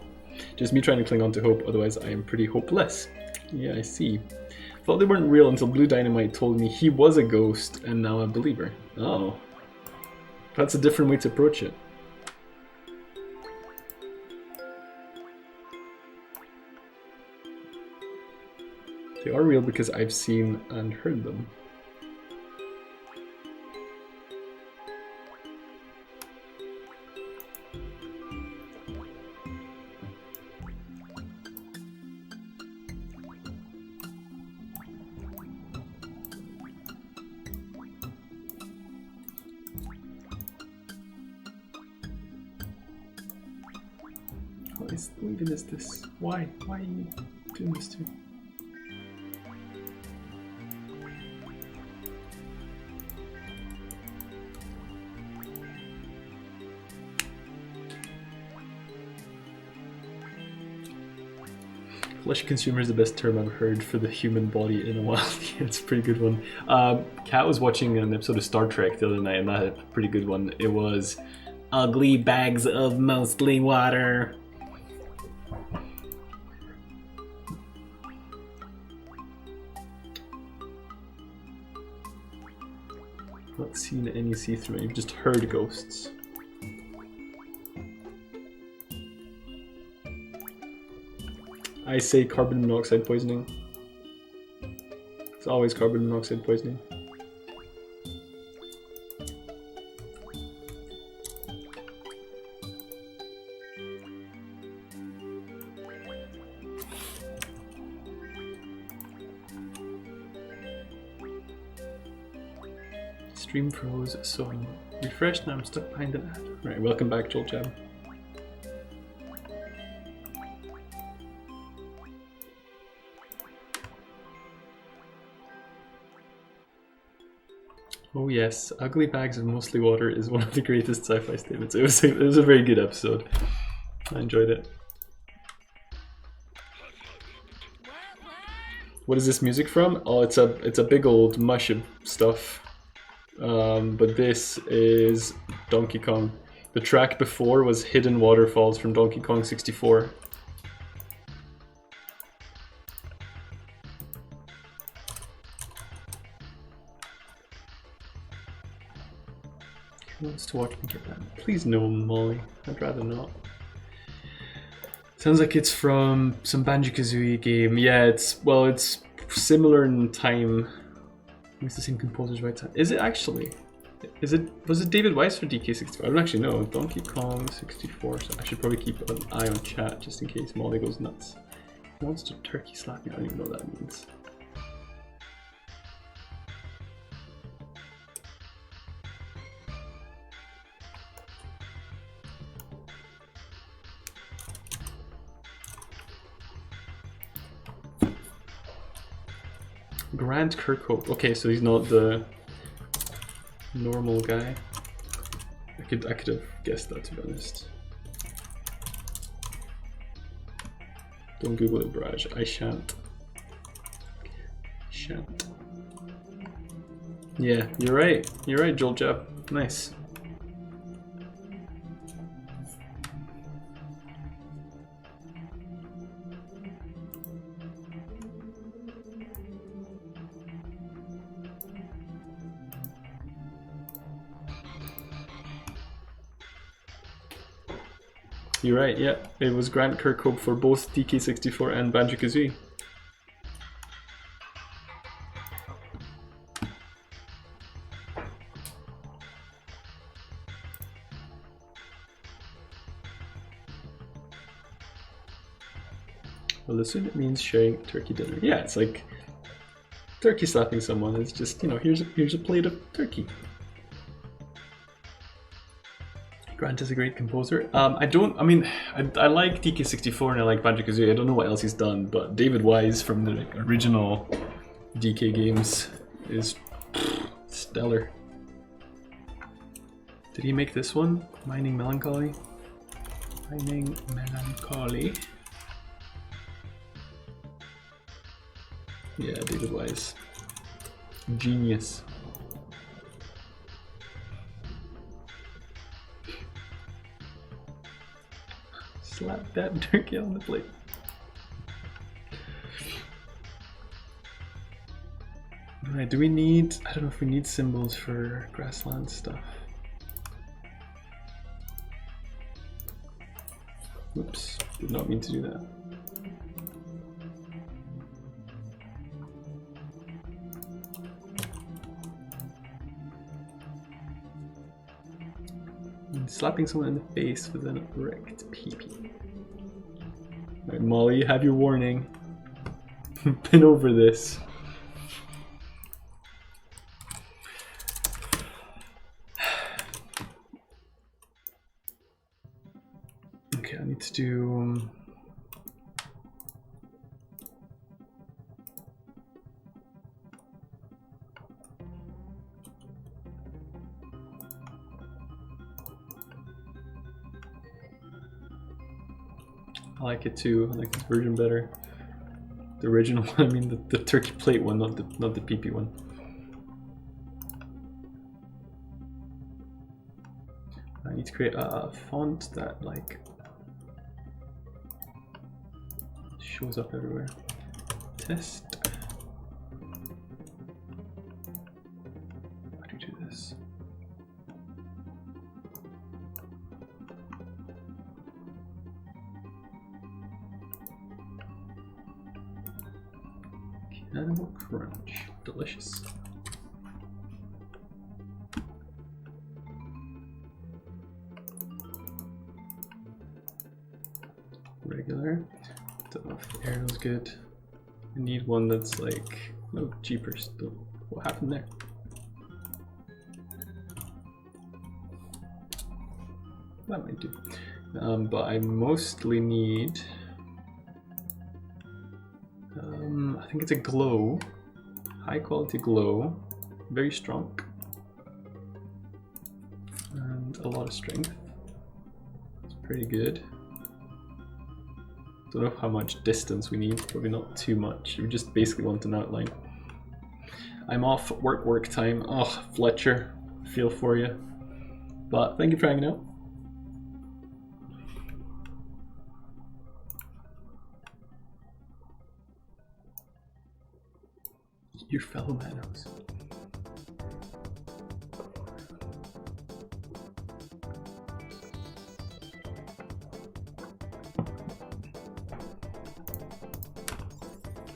Just me trying to cling on to hope, otherwise I am pretty hopeless. Yeah, I see. Thought they weren't real until Blue Dynamite told me he was a ghost and now I'm a believer. Oh. That's a different way to approach it. They are real because I've seen and heard them. What even is this? Why? Why are you doing this to me? Flesh consumer is the best term I've heard for the human body in a while. Yeah, it's a pretty good one. Kat was watching an episode of Star Trek the other night, and that had a pretty good one. It was ugly bags of mostly water. Not seen any see-through, you've just heard ghosts. I say carbon monoxide poisoning. It's always carbon monoxide poisoning. Stream froze, so I'm refreshed now. I'm stuck behind an ad. Right, welcome back, Joel Jab. Oh yes, Ugly Bags of Mostly Water is one of the greatest sci-fi statements. It was a very good episode. I enjoyed it. What is this music from? Oh, it's a big old mush of stuff. But this is Donkey Kong. The track before was Hidden Waterfalls from Donkey Kong 64. Who wants to watch me get that? Please no, Molly. I'd rather not. Sounds like it's from some Banjo-Kazooie game. Yeah, it's similar in time. It's the same composer's right time. Is it actually? Was it David Weiss for DK64? I don't actually know. Donkey Kong 64. So I should probably keep an eye on chat just in case Molly goes nuts. He wants to turkey slap me. I don't even know what that means. Grant Kirkhope. Okay, so he's not the normal guy. I could have guessed that, to be honest. Don't Google it, Braj. I shan't. Shan't. Yeah, you're right. You're right, Joel Jab. Nice. You're right, yeah. It was Grant Kirkhope for both DK64 and Banjo-Kazooie. Well, assume it means sharing turkey dinner. Yeah, it's like turkey slapping someone. It's just, you know, here's a plate of turkey. Grant is a great composer. I like DK64 and I like Banjo-Kazooie. I don't know what else he's done, but David Wise from the original DK games is stellar. Did he make this one? Mining Melancholy? Mining Melancholy. Yeah, David Wise. Genius. Slap that turkey on the plate. Alright, do we need... I don't know if we need symbols for grassland stuff. Oops, did not mean to do that. Slapping someone in the face with an erect pee-pee. Alright, Molly, you have your warning. Pin over this. Okay, I need to do... I like it too. I like this version better. The original one, I mean the turkey plate one, not the pee-pee one. I need to create a font that like shows up everywhere. Test. How do you do this? Animal Crunch. Delicious. Regular. Don't know if Arrow's good. I need one that's like... Oh, jeepers. What happened there? That might do. But I mostly need... I think it's a glow, high quality glow, very strong. and a lot of strength. It's pretty good. Don't know how much distance we need, probably not too much. We just basically want an outline. I'm off work time. Oh, Fletcher, feel for you. But thank you for hanging out. Your fellow manos.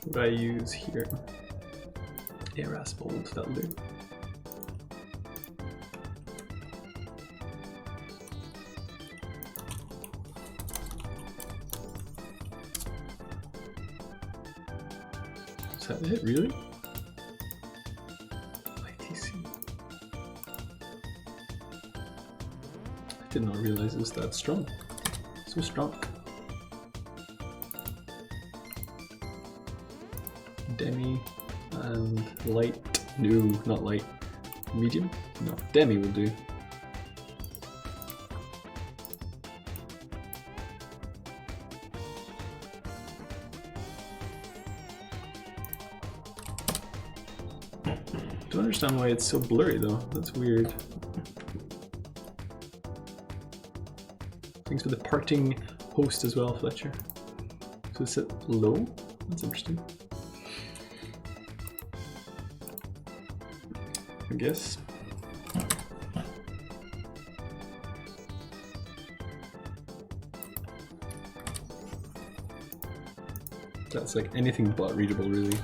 What do I use here? Erasbold, that'll do. Is that it, really? ITC. I did not realize it was that strong. So strong. Demi and light. No, not light. Medium? No, Demi will do. Don't understand why it's so blurry though. That's weird. Thanks for the parting host as well, Fletcher. So it's at low? That's interesting. I guess. That's like anything but readable, really.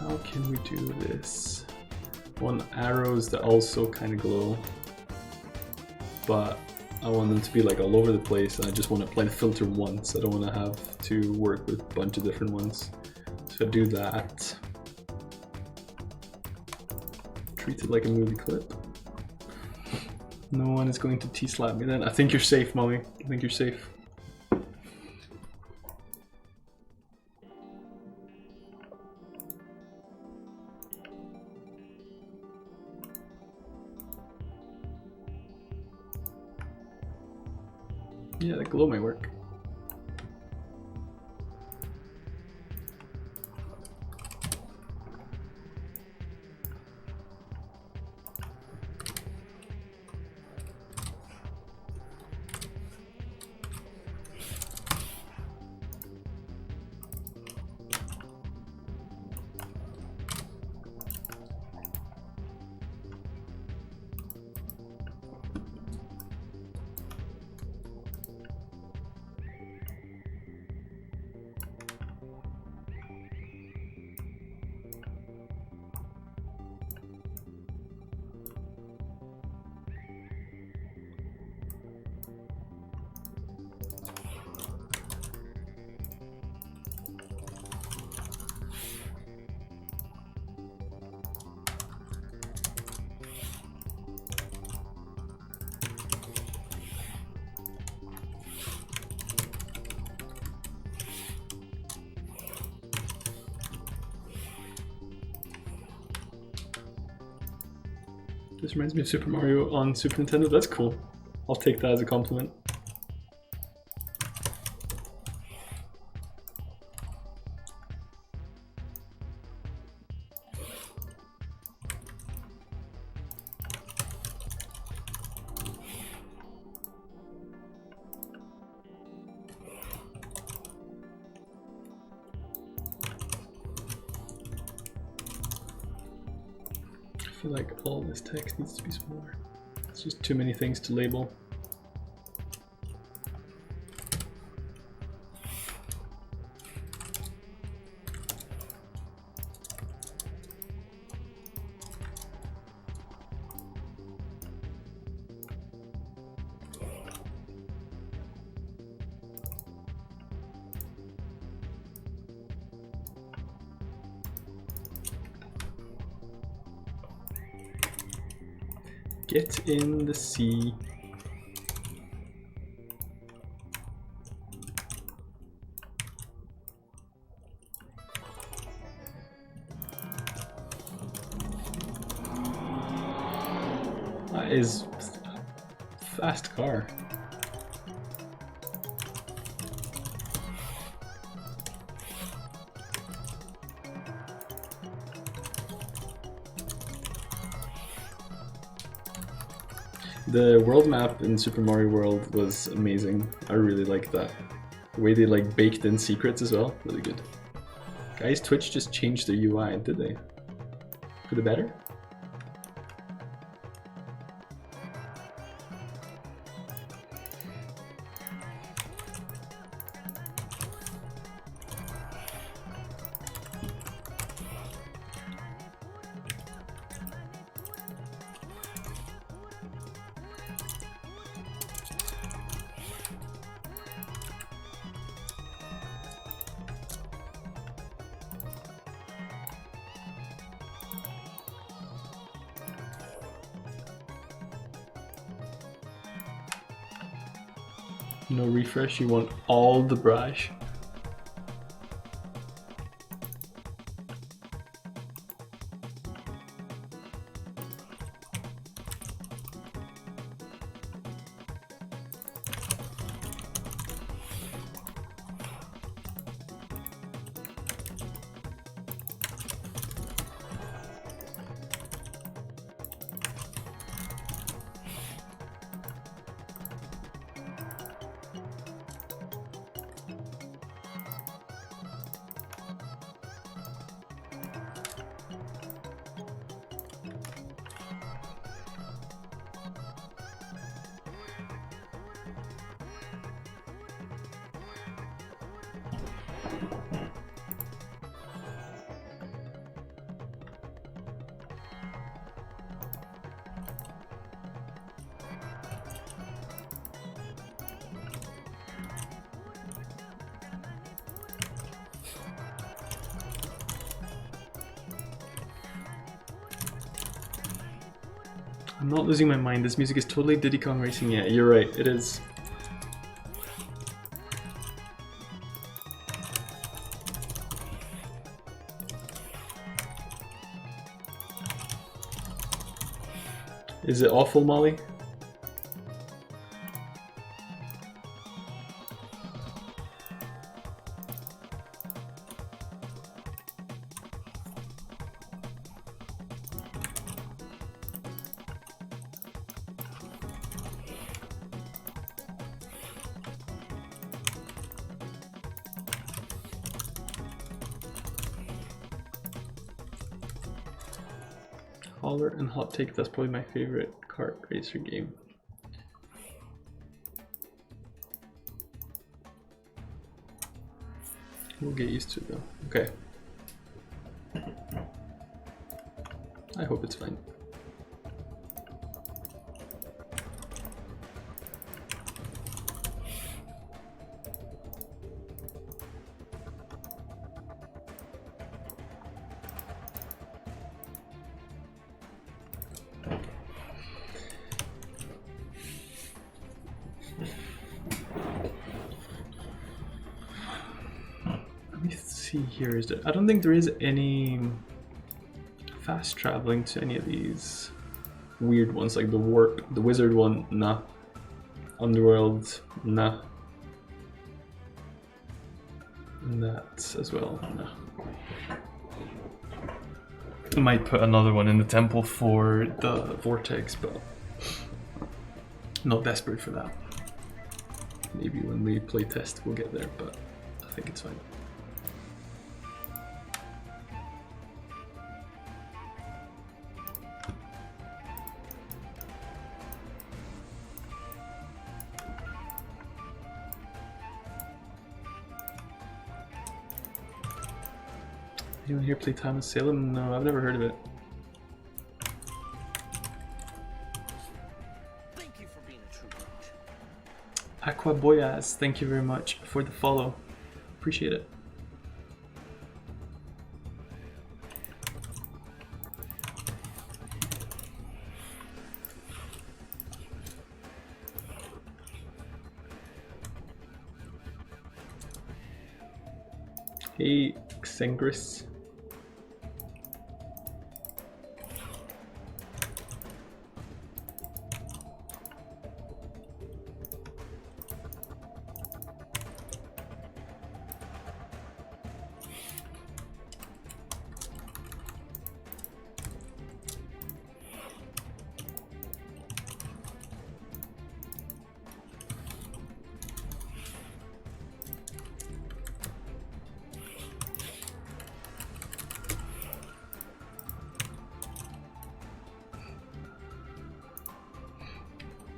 How can we do this? I want arrows that also kind of glow, but I want them to be like all over the place, and I just want to apply the filter once. I don't want to have to work with a bunch of different ones. So I do that. Treat it like a movie clip. No one is going to T-slap me then. I think you're safe, Mommy. I think you're safe. Yeah, the glow might work. This reminds me of Super Mario on Super Nintendo. That's cool. I'll take that as a compliment. I feel like all this text needs to be smaller. It's just too many things to label. Get in the sea. That is a fast car. The world map in Super Mario World was amazing. I really liked that. The way they like baked in secrets as well, really good. Guys, Twitch just changed their UI, did they? For the better? No refresh, you want all the brush. I'm not losing my mind, this music is totally Diddy Kong Racing. Yeah, you're right, it is. Is it awful, Molly? Holler and Hot Take, that's probably my favorite kart racer game. We'll get used to it though. Okay. I hope it's fine. Here is it. I don't think there is any fast traveling to any of these weird ones, like the wizard one, nah. Underworld, nah. And that as well, nah. I might put another one in the temple for the vortex, but not desperate for that. Maybe when we play test we'll get there, but I think it's fine. Anyone here play Time of Salem? No, I've never heard of it. Thank you for being a true brute. Aqua Boyaz, thank you very much for the follow. Appreciate it. Hey, Xengris.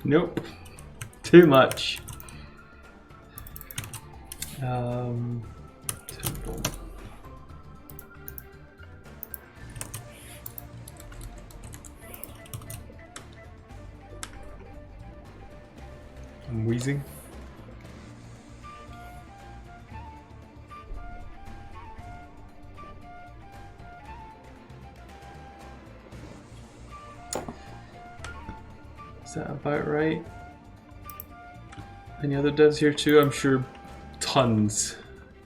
Nope. Too much. Temple. I'm wheezing. Is that about right? Any other devs here too? I'm sure tons,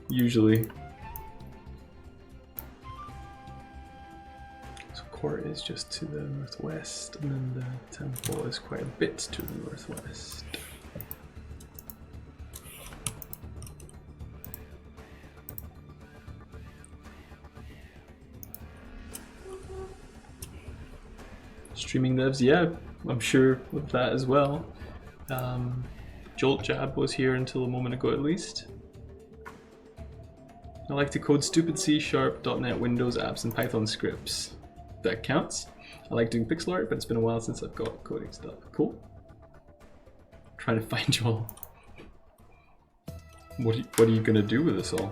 usually. So court is just to the northwest, and then the temple is quite a bit to the northwest. Streaming devs, yeah, I'm sure with that as well. Jolt Jab was here until a moment ago at least. I like to code stupid C#, .NET, Windows apps, and Python scripts. That counts. I like doing pixel art, but it's been a while since I've got coding stuff. Cool. Trying to find you all. What are you gonna do with this all?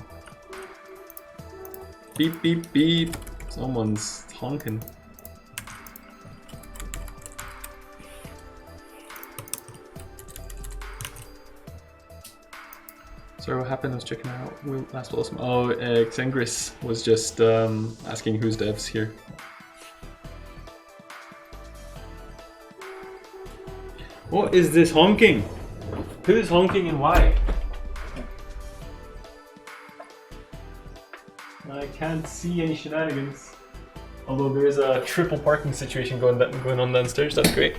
Beep, beep, beep. Someone's honking. Sorry, what happened? I was checking out Last Blossom. Oh, Xengris was just asking who's devs here. What is this honking? Who's honking and why? I can't see any shenanigans. Although there's a triple parking situation going on downstairs. That's great.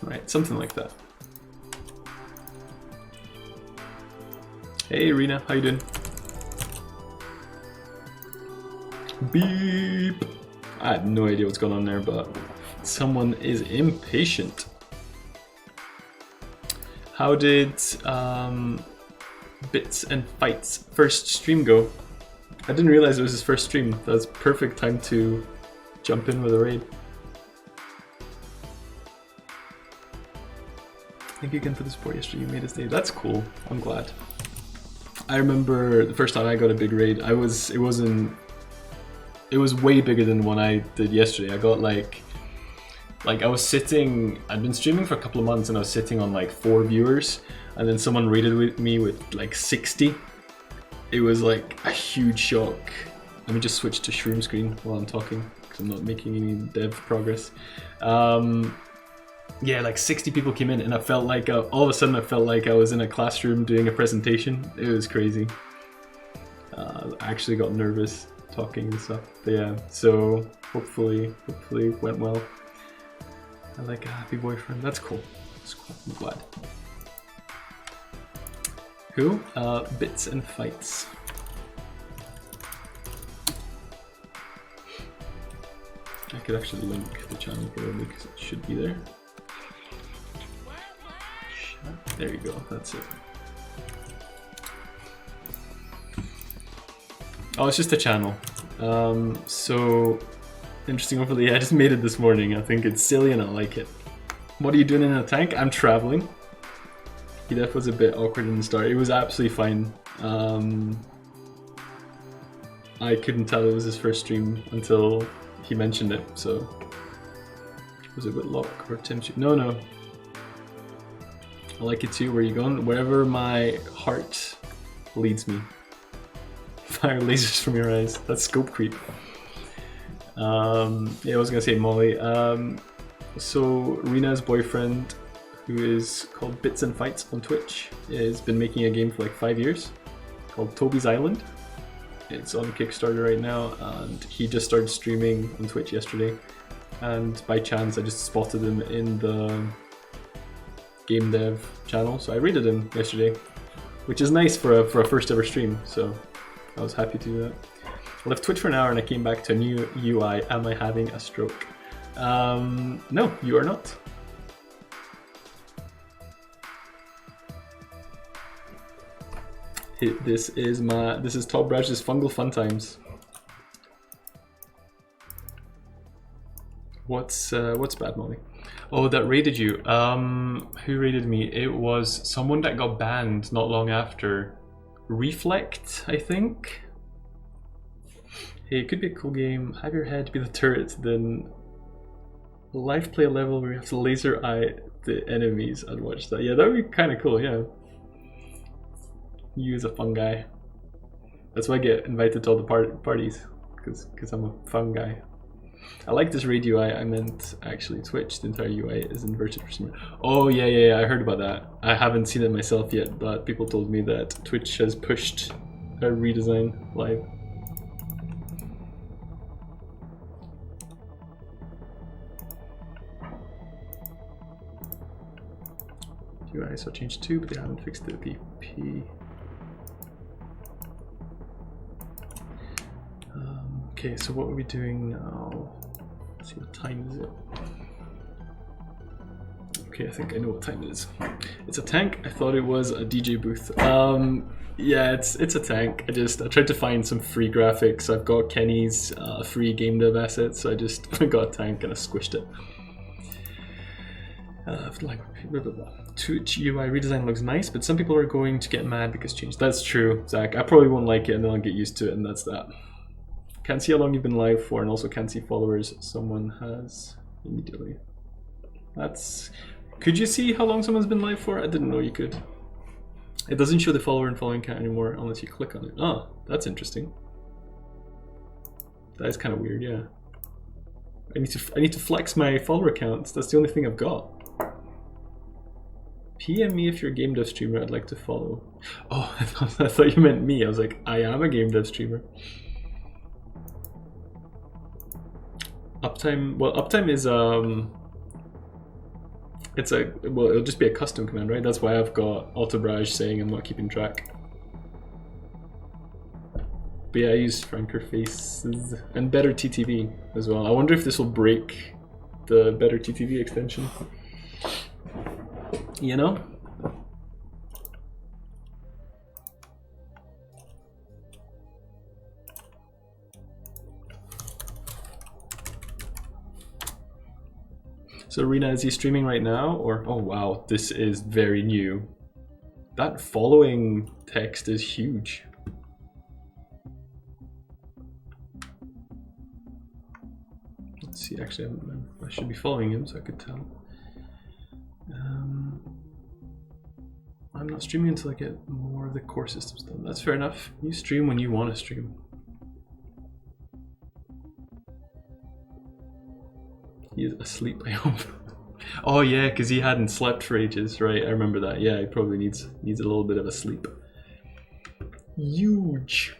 Right, something like that. Hey Rena, how you doing? Beep! I had no idea what's going on there, but someone is impatient. How did Bits and Fights first stream go? I didn't realize it was his first stream. That was perfect time to jump in with a raid. Thank you again for the support yesterday. You made us day. That's cool. I'm glad. I remember the first time I got a big raid. It was way bigger than the one I did yesterday. I got like I was sitting. I'd been streaming for a couple of months, and I was sitting on like 4 viewers, and then someone raided with me with like 60. It was like a huge shock. Let me just switch to shroom screen while I'm talking because I'm not making any dev progress. Yeah, like 60 people came in, and I felt like all of a sudden I felt like I was in a classroom doing a presentation. It was crazy. I actually got nervous talking and stuff. But yeah, so hopefully it went well. I like a happy boyfriend. That's cool. That's cool. I'm glad. Who? Bits and Fights. I could actually link the channel probably because it should be there. There you go, that's it. Oh, it's just a channel. So interesting overlay. I just made it this morning. I think it's silly and I like it. What are you doing in a tank? I'm traveling. He was a bit awkward in the start. It was absolutely fine. I couldn't tell it was his first stream until he mentioned it. So was it with Locke or Tim? No. I like it too. Where are you going? Wherever my heart leads me. Fire lasers from your eyes. That's scope creep. Yeah, I was gonna say Molly. So Rena's boyfriend, who is called Bits and Fights on Twitch, has been making a game for like 5 years called Toby's Island. It's on Kickstarter right now, and he just started streaming on Twitch yesterday. And by chance, I just spotted him in the game dev channel, so I raided him yesterday, which is nice for a first ever stream. So I was happy to do that. I left Twitch for an hour and I came back to a new UI. Am I having a stroke? No, you are not. This is Top Brash's Fungal Fun Times. What's bad, Molly? Oh, that raided you. Who raided me? It was someone that got banned not long after. Reflect, I think. Hey, it could be a cool game. Have your head be the turret, then live play a level where you have to laser eye the enemies. I'd watch that. Yeah, that would be kind of cool. Yeah. You as a fun guy. That's why I get invited to all the parties, because I'm a fun guy. I like this raid UI. I meant actually Twitch. The entire UI is inverted for some reason. Oh yeah. I heard about that. I haven't seen it myself yet, but people told me that Twitch has pushed a redesign live. UI saw change too, but they haven't fixed the PP. Okay, so what are we doing now? Let's see, what time is it? Okay, I think I know what time it is. It's a tank. I thought it was a DJ booth. Yeah, it's a tank. I tried to find some free graphics. I've got Kenny's free game dev assets, so I just got a tank and I squished it. Twitch UI redesign looks nice, but some people are going to get mad because changed. That's true, Zach. I probably won't like it and then I'll get used to it, and that's that. Can't see how long you've been live for, and also can't see followers someone has immediately. That's... Could you see how long someone's been live for? I didn't know you could. It doesn't show the follower and following count anymore unless you click on it. Oh, that's interesting. That is kind of weird, yeah. I need to flex my follower counts. That's the only thing I've got. PM me if you're a game dev streamer. I'd like to follow. Oh, I thought you meant me. I was like, I am a game dev streamer. Uptime. Well, uptime is it'll just be a custom command, right? That's why I've got Altobrage saying I'm not keeping track. But yeah, I use Franker Faces and Better TTV as well. I wonder if this will break the Better TTV extension. You know? So Rena, is he streaming right now? Or, oh wow, this is very new. That following text is huge. Let's see, actually I should be following him so I could tell. I'm not streaming until I get more of the core systems done. That's fair enough. You stream when you want to stream. He is asleep, I hope. Oh yeah, because he hadn't slept for ages, right? I remember that. Yeah, he probably needs a little bit of a sleep. Huge.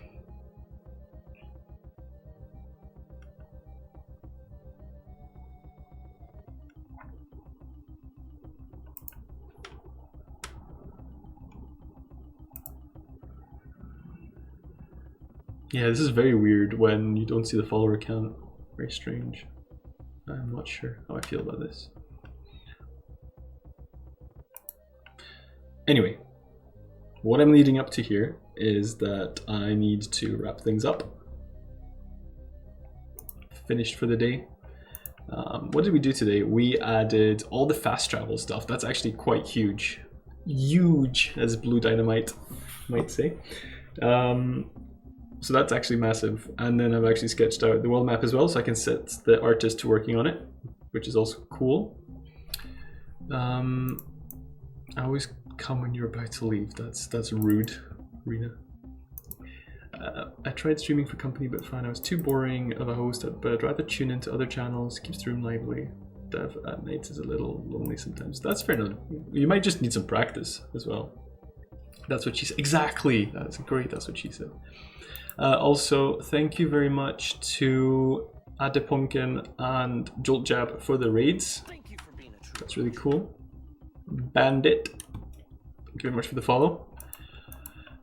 Yeah, this is very weird when you don't see the follower count. Very strange. I'm not sure how I feel about this. Anyway, what I'm leading up to here is that I need to wrap things up. Finished for the day. What did we do today? We added all the fast travel stuff. That's actually quite huge. Huge, as Blue Dynamite might say. So that's actually massive. And then I've actually sketched out the world map as well, so I can set the artist to working on it, which is also cool. I always come when you're about to leave. That's rude, Rena. I tried streaming for company, but found I was too boring of a host. But I'd rather tune into other channels. Keeps the room lively. Dev at nights is a little lonely sometimes. That's fair enough. You might just need some practice as well. That's what she said. Exactly. That's great. That's what she said. Also, thank you very much to Adepumpkin and Joltjab for the raids. Thank you for being a true. That's really cool. Bandit, thank you very much for the follow.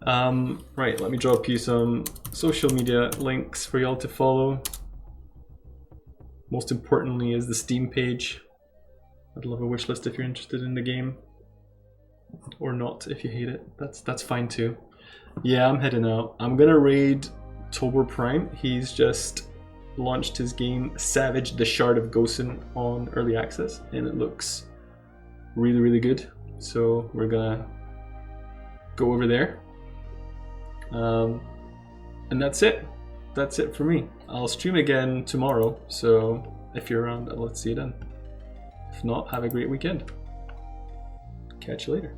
Right, let me drop you some social media links for y'all to follow. Most importantly is the Steam page. I'd love a wish list if you're interested in the game. Or not if you hate it. That's fine too. Yeah, I'm heading out. I'm gonna raid Tobor Prime. He's just launched his game Savage the Shard of Gosen on early access, and it looks really good. So we're gonna go over there. And that's it. That's it for me. I'll stream again tomorrow, so if you're around, let's see you then. If not, have a great weekend. Catch you later.